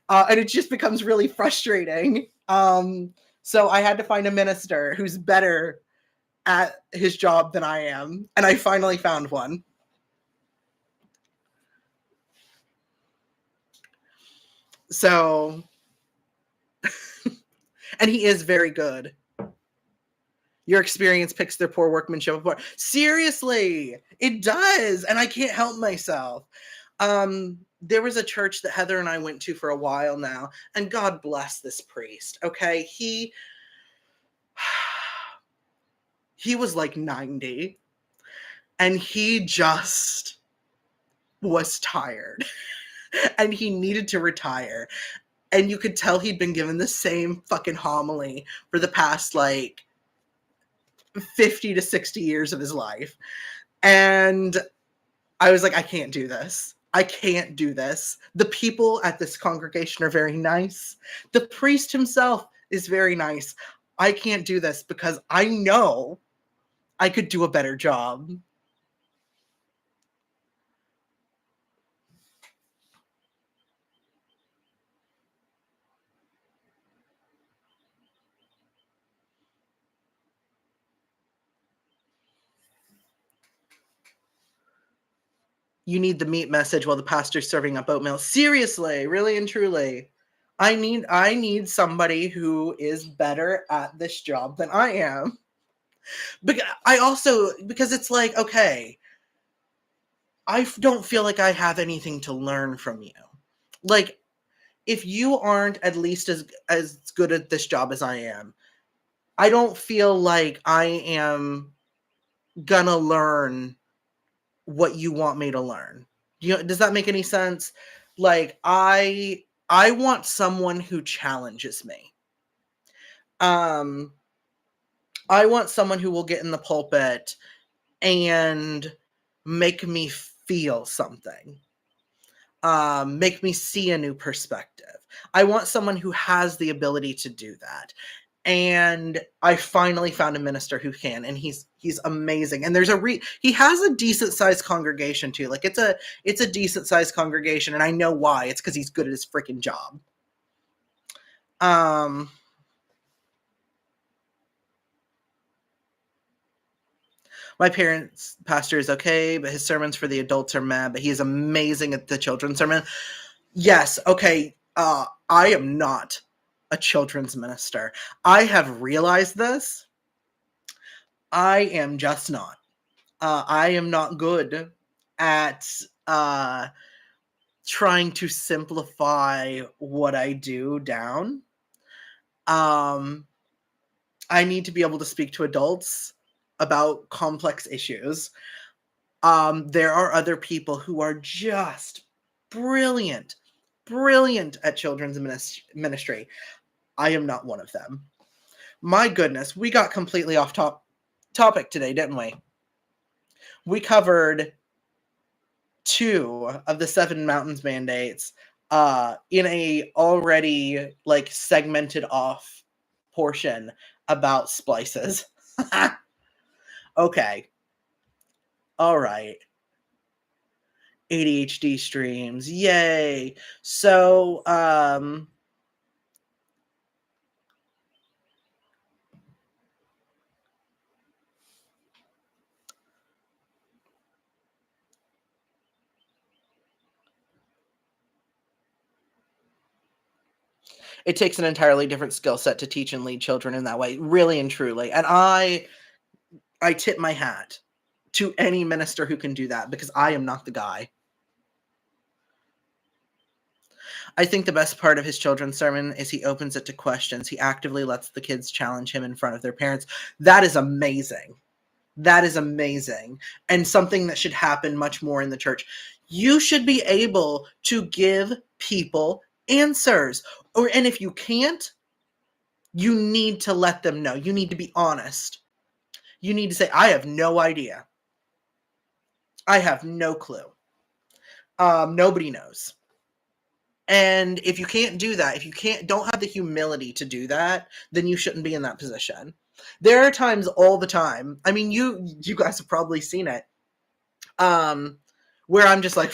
And it just becomes really frustrating. So I had to find a minister who's better at his job than I am. And I finally found one. So, and he is very good. Your experience picks their poor workmanship apart. Seriously, it does. And I can't help myself. There was a church that Heather and I went to for a while now, and God bless this priest. Okay. He was like 90 and he just was tired and he needed to retire. And you could tell he'd been given the same fucking homily for the past like 50 to 60 years of his life. And I was like, I can't do this. I can't do this. The people at this congregation are very nice. The priest himself is very nice. I can't do this because I know I could do a better job. You need the meat message while the pastor's serving up oatmeal. Seriously, really and truly. I need somebody who is better at this job than I am. Because it's like, okay, I don't feel like I have anything to learn from you. Like, if you aren't at least as good at this job as I am, I don't feel like I am gonna learn what you want me to learn. Does that make any sense? Like, I want someone who challenges me. I want someone who will get in the pulpit and make me feel something. Make me see a new perspective. I want someone who has the ability to do that. And I finally found a minister who can, and he's amazing. And he has a decent sized congregation too. Like, it's a decent sized congregation, and I know why. It's because he's good at his freaking job. My parents' pastor is okay, but his sermons for the adults are mad, but he is amazing at the children's sermon. Yes, okay. I am not a children's minister. I have realized this. I am just not. I am not good at trying to simplify what I do down. I need to be able to speak to adults about complex issues. There are other people who are just brilliant at children's ministry. I am not one of them. My goodness, we got completely off topic today, didn't we? We covered 2 of the 7 mountains mandates in a already like segmented off portion about splices. Okay. All right. ADHD streams. Yay. So, it takes an entirely different skill set to teach and lead children in that way, really and truly. And I tip my hat to any minister who can do that because I am not the guy. I think the best part of his children's sermon is he opens it to questions. He actively lets the kids challenge him in front of their parents. That is amazing. That is amazing. And something that should happen much more in the church. You should be able to give people answers. And if you can't, you need to let them know. You need to be honest. You need to say, I have no idea. I have no clue. Nobody knows. And if you can't do that, if you don't have the humility to do that, then you shouldn't be in that position. There are times all the time. I mean, you guys have probably seen it. Where I'm just like,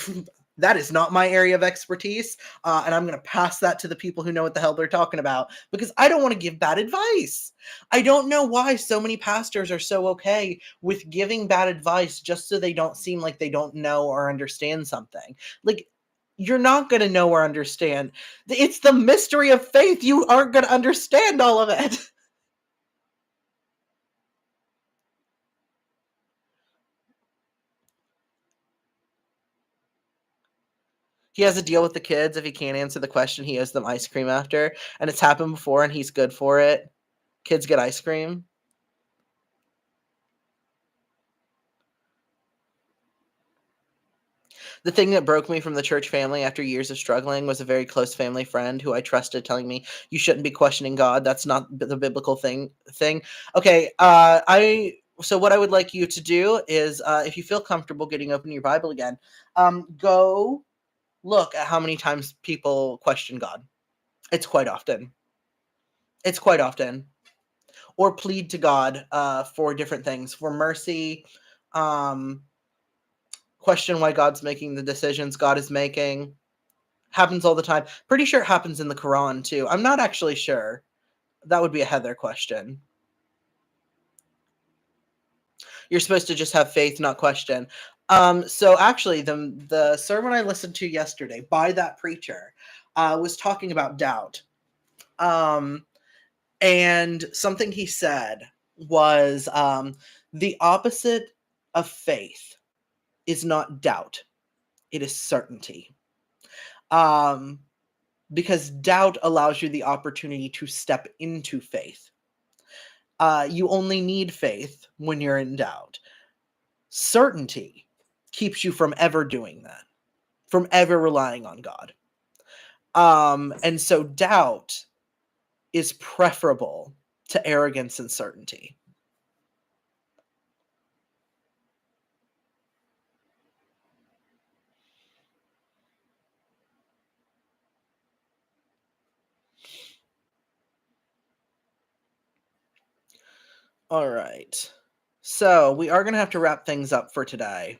that is not my area of expertise, and I'm going to pass that to the people who know what the hell they're talking about because I don't want to give bad advice. I don't know why so many pastors are so okay with giving bad advice just so they don't seem like they don't know or understand something. Like, you're not going to know or understand. It's the mystery of faith. You aren't going to understand all of it. He has a deal with the kids. If he can't answer the question, he owes them ice cream after. And it's happened before, and he's good for it. Kids get ice cream. The thing that broke me from the church family after years of struggling was a very close family friend who I trusted telling me, you shouldn't be questioning God. That's not the biblical thing. Okay, so what I would like you to do is, if you feel comfortable getting open your Bible again, go look at how many times people question God. It's quite often. It's quite often. Or plead to God for different things, for mercy, question why God's making the decisions God is making. Happens all the time. Pretty sure it happens in the Quran too. I'm not actually sure. That would be a Heather question. You're supposed to just have faith, not question. So actually, the sermon I listened to yesterday by that preacher was talking about doubt. And something he said was the opposite of faith is not doubt. It is certainty. Because doubt allows you the opportunity to step into faith. You only need faith when you're in doubt. Certainty keeps you from ever doing that, from ever relying on God. And so doubt is preferable to arrogance and certainty. All right. So we are going to have to wrap things up for today.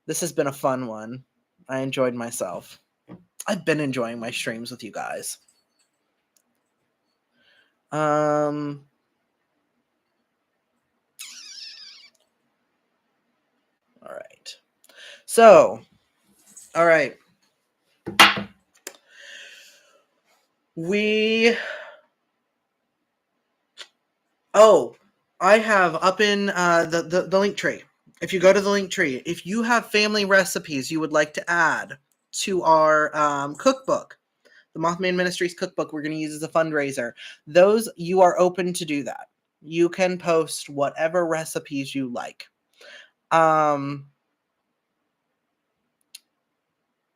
This has been a fun one. I enjoyed myself. I've been enjoying my streams with you guys. All right. So, all right. I have up in the link tree. If you go to the link tree, if you have family recipes you would like to add to our cookbook, the Mothman Ministries cookbook we're going to use as a fundraiser, those, you are open to do that. You can post whatever recipes you like.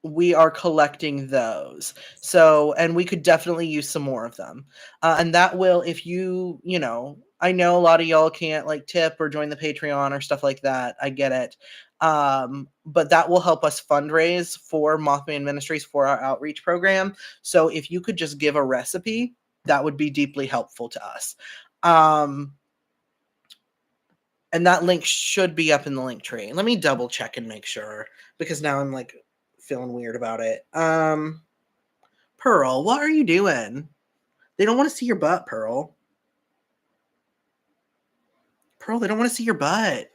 We are collecting those. So, and we could definitely use some more of them. And that will, if you know, I know a lot of y'all can't like tip or join the Patreon or stuff like that. I get it. But that will help us fundraise for Mothman Ministries for our outreach program. So if you could just give a recipe, that would be deeply helpful to us. And that link should be up in the link tree. Let me double check and make sure, because now I'm like feeling weird about it. Pearl, what are you doing? They don't want to see your butt, Pearl. Pearl, they don't want to see your butt.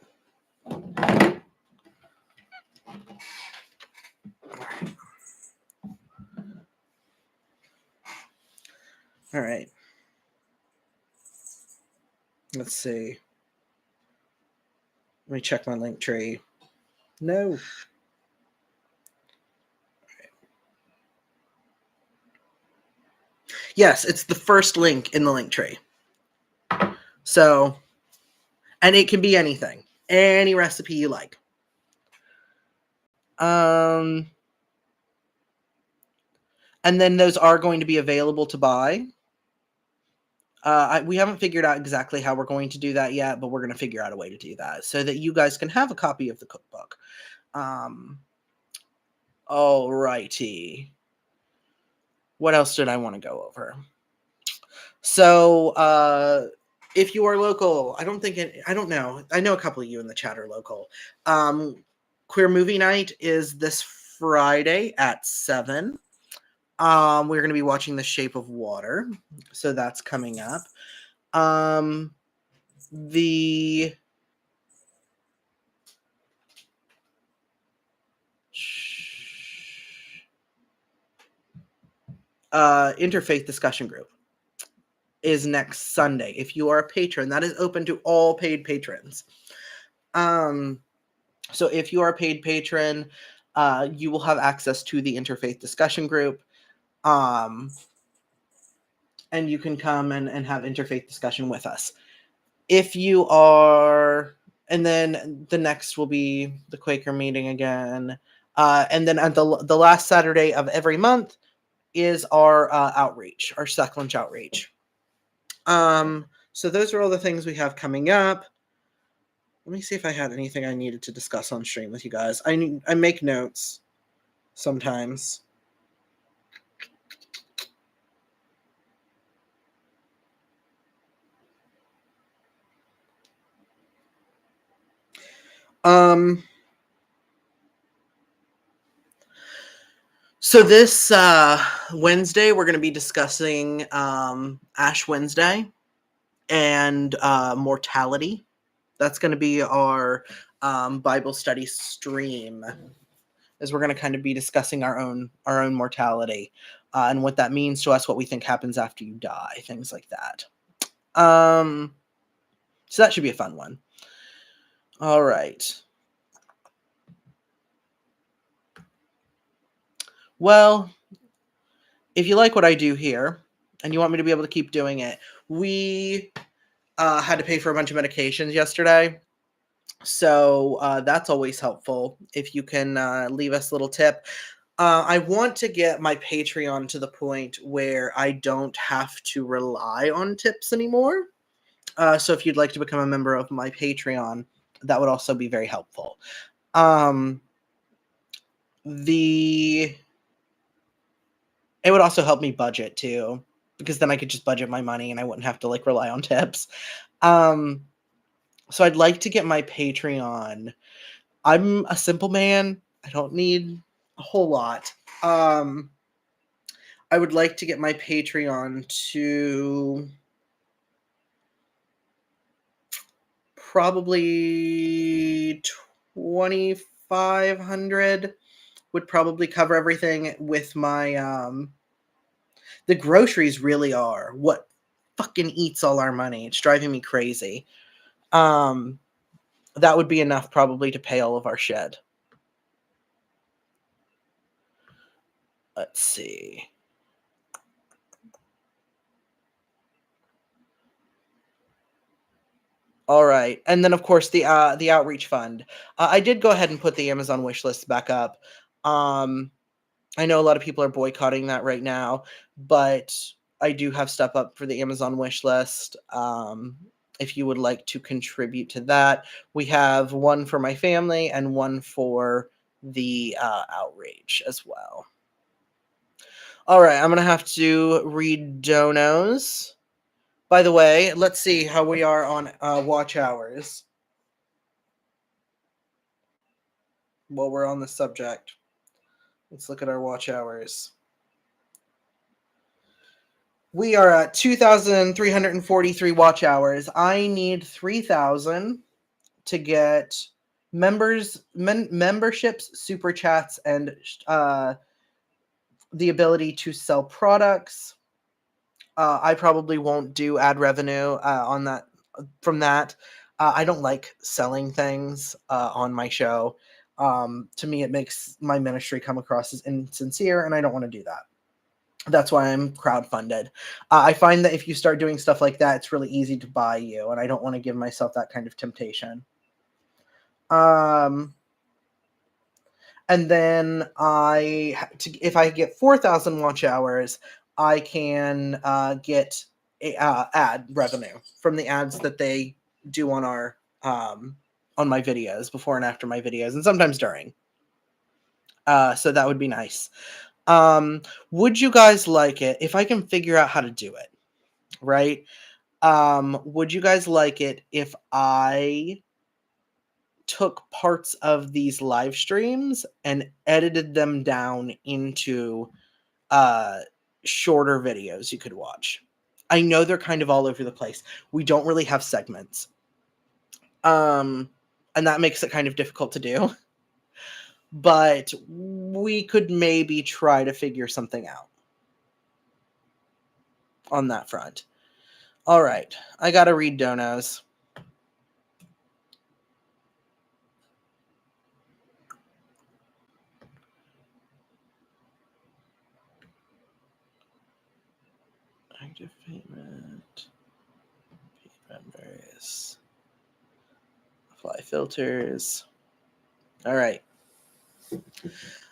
All right. Let's see. Let me check my link tree. No. Yes, it's the first link in the link tree. So, and it can be anything, any recipe you like. And then those are going to be available to buy. We haven't figured out exactly how we're going to do that yet, but we're going to figure out a way to do that so that you guys can have a copy of the cookbook. Alrighty. What else did I want to go over? So, if you are local, I don't know. I know a couple of you in the chat are local. Queer Movie Night is this Friday at 7. We're going to be watching The Shape of Water. So that's coming up. The interfaith discussion group is next Sunday. If you are a patron, that is open to all paid patrons. So if you are a paid patron, you will have access to the interfaith discussion group. And you can come and have interfaith discussion with us. If you are, and then the next will be the Quaker meeting again. And then at the last Saturday of every month is our outreach, our Suck Lunch outreach. So those are all the things we have coming up. Let me see if I had anything I needed to discuss on stream with you guys. I make notes sometimes. So this Wednesday, we're going to be discussing Ash Wednesday and mortality. That's going to be our Bible study stream, as we're going to kind of be discussing our own mortality and what that means to us, what we think happens after you die, things like that. So that should be a fun one. All right. Well, if you like what I do here and you want me to be able to keep doing it, we had to pay for a bunch of medications yesterday. So that's always helpful if you can leave us a little tip. I want to get my Patreon to the point where I don't have to rely on tips anymore. So if you'd like to become a member of my Patreon, that would also be very helpful. It would also help me budget too, because then I could just budget my money and I wouldn't have to like rely on tips. So I'd like to get my Patreon. I'm a simple man. I don't need a whole lot. I would like to get my Patreon to probably 2,500 would probably cover everything with my the groceries really are what fucking eats all our money. It's driving me crazy. That would be enough probably to pay all of our shed. Let's see. All right. And then of course the outreach fund. I did go ahead and put the Amazon wish list back up. I know a lot of people are boycotting that right now, but I do have stuff up for the Amazon wish list. if you would like to contribute to that. We have one for my family and one for the outreach as well. All right, I'm going to have to read donos. By the way, let's see how we are on watch hours while we're on the subject. Let's look at our watch hours. We are at 2,343 watch hours. I need 3,000 to get memberships, super chats, and the ability to sell products. I probably won't do ad revenue on that. From that, I don't like selling things on my show. To me, it makes my ministry come across as insincere, and I don't want to do that. That's why I'm crowdfunded. I find that if you start doing stuff like that, it's really easy to buy you, and I don't want to give myself that kind of temptation. And then if I get 4,000 watch hours, I can get ad revenue from the ads that they do on our on my videos, before and after my videos, and sometimes during. So that would be nice. Would you guys like it if I can figure out how to do it? Right? Would you guys like it if I took parts of these live streams and edited them down into shorter videos you could watch? I know they're kind of all over the place. We don't really have segments. And that makes it kind of difficult to do. But we could maybe try to figure something out on that front. All right. I got to read donos. Active payment. Members. Apply filters. All right.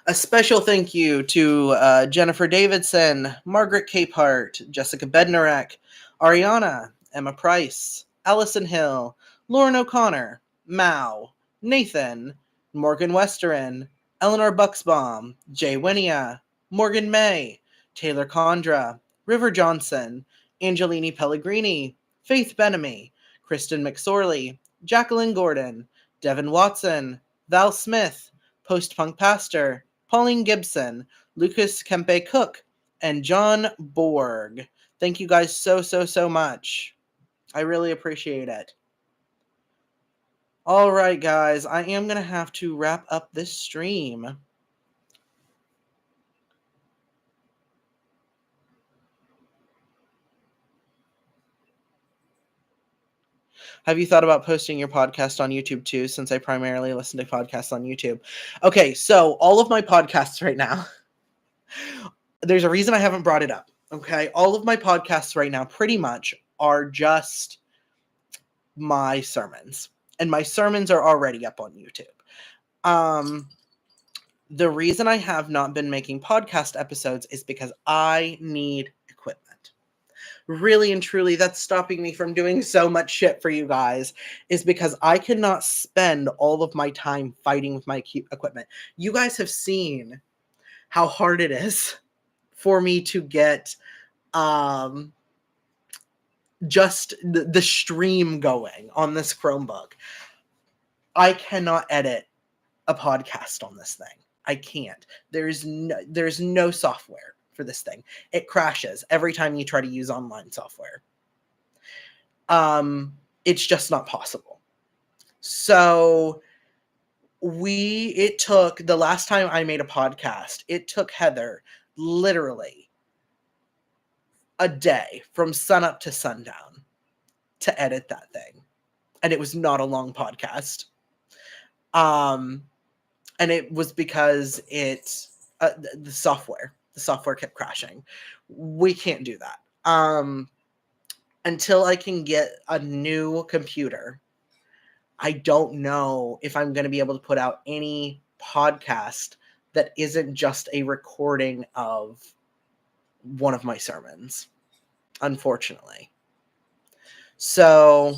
A special thank you to Jennifer Davidson, Margaret Capehart, Jessica Bednarek, Ariana, Emma Price, Allison Hill, Lauren O'Connor, Mao, Nathan, Morgan Westerin, Eleanor Bucksbaum, Jay Winia, Morgan May, Taylor Condra, River Johnson, Angelini Pellegrini, Faith Benamy, Kristen McSorley, Jacqueline Gordon, Devin Watson, Val Smith, Post-Punk Pastor, Pauline Gibson, Lucas Kempe Cook, and John Borg. Thank you guys so much. I really appreciate it. All right, guys, I am going to have to wrap up this stream. Have you thought about posting your podcast on YouTube too, since I primarily listen to podcasts on YouTube? Okay, so all of my podcasts right now, there's a reason I haven't brought it up, okay? All of my podcasts right now pretty much are just my sermons. And my sermons are already up on YouTube. The reason I have not been making podcast episodes is because I need equipment. Really and truly, that's stopping me from doing so much shit for you guys, is because I cannot spend all of my time fighting with my equipment. You guys have seen how hard it is for me to get just the stream going on this Chromebook. I cannot edit a podcast on this thing. I can't. There's no software for this thing. It crashes every time you try to use online software. It's just not possible. So it took, the last time I made a podcast, it took Heather literally a day from sunup to sundown to edit that thing. And it was not a long podcast. And it was because the software kept crashing. We can't do that. Until I can get a new computer, I don't know if I'm going to be able to put out any podcast that isn't just a recording of one of my sermons, unfortunately. So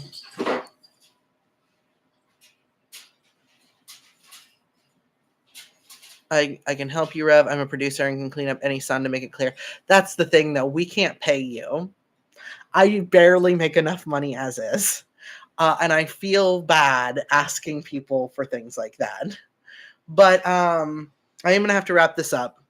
I can help you, Rev. I'm a producer and can clean up any sound to make it clear. That's the thing, though. We can't pay you. I barely make enough money as is. And I feel bad asking people for things like that. But I am going to have to wrap this up.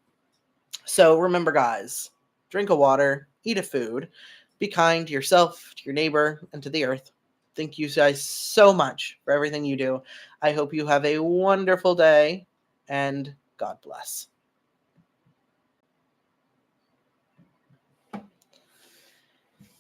So remember, guys, drink a water, eat a food, be kind to yourself, to your neighbor, and to the earth. Thank you guys so much for everything you do. I hope you have a wonderful day, and God bless.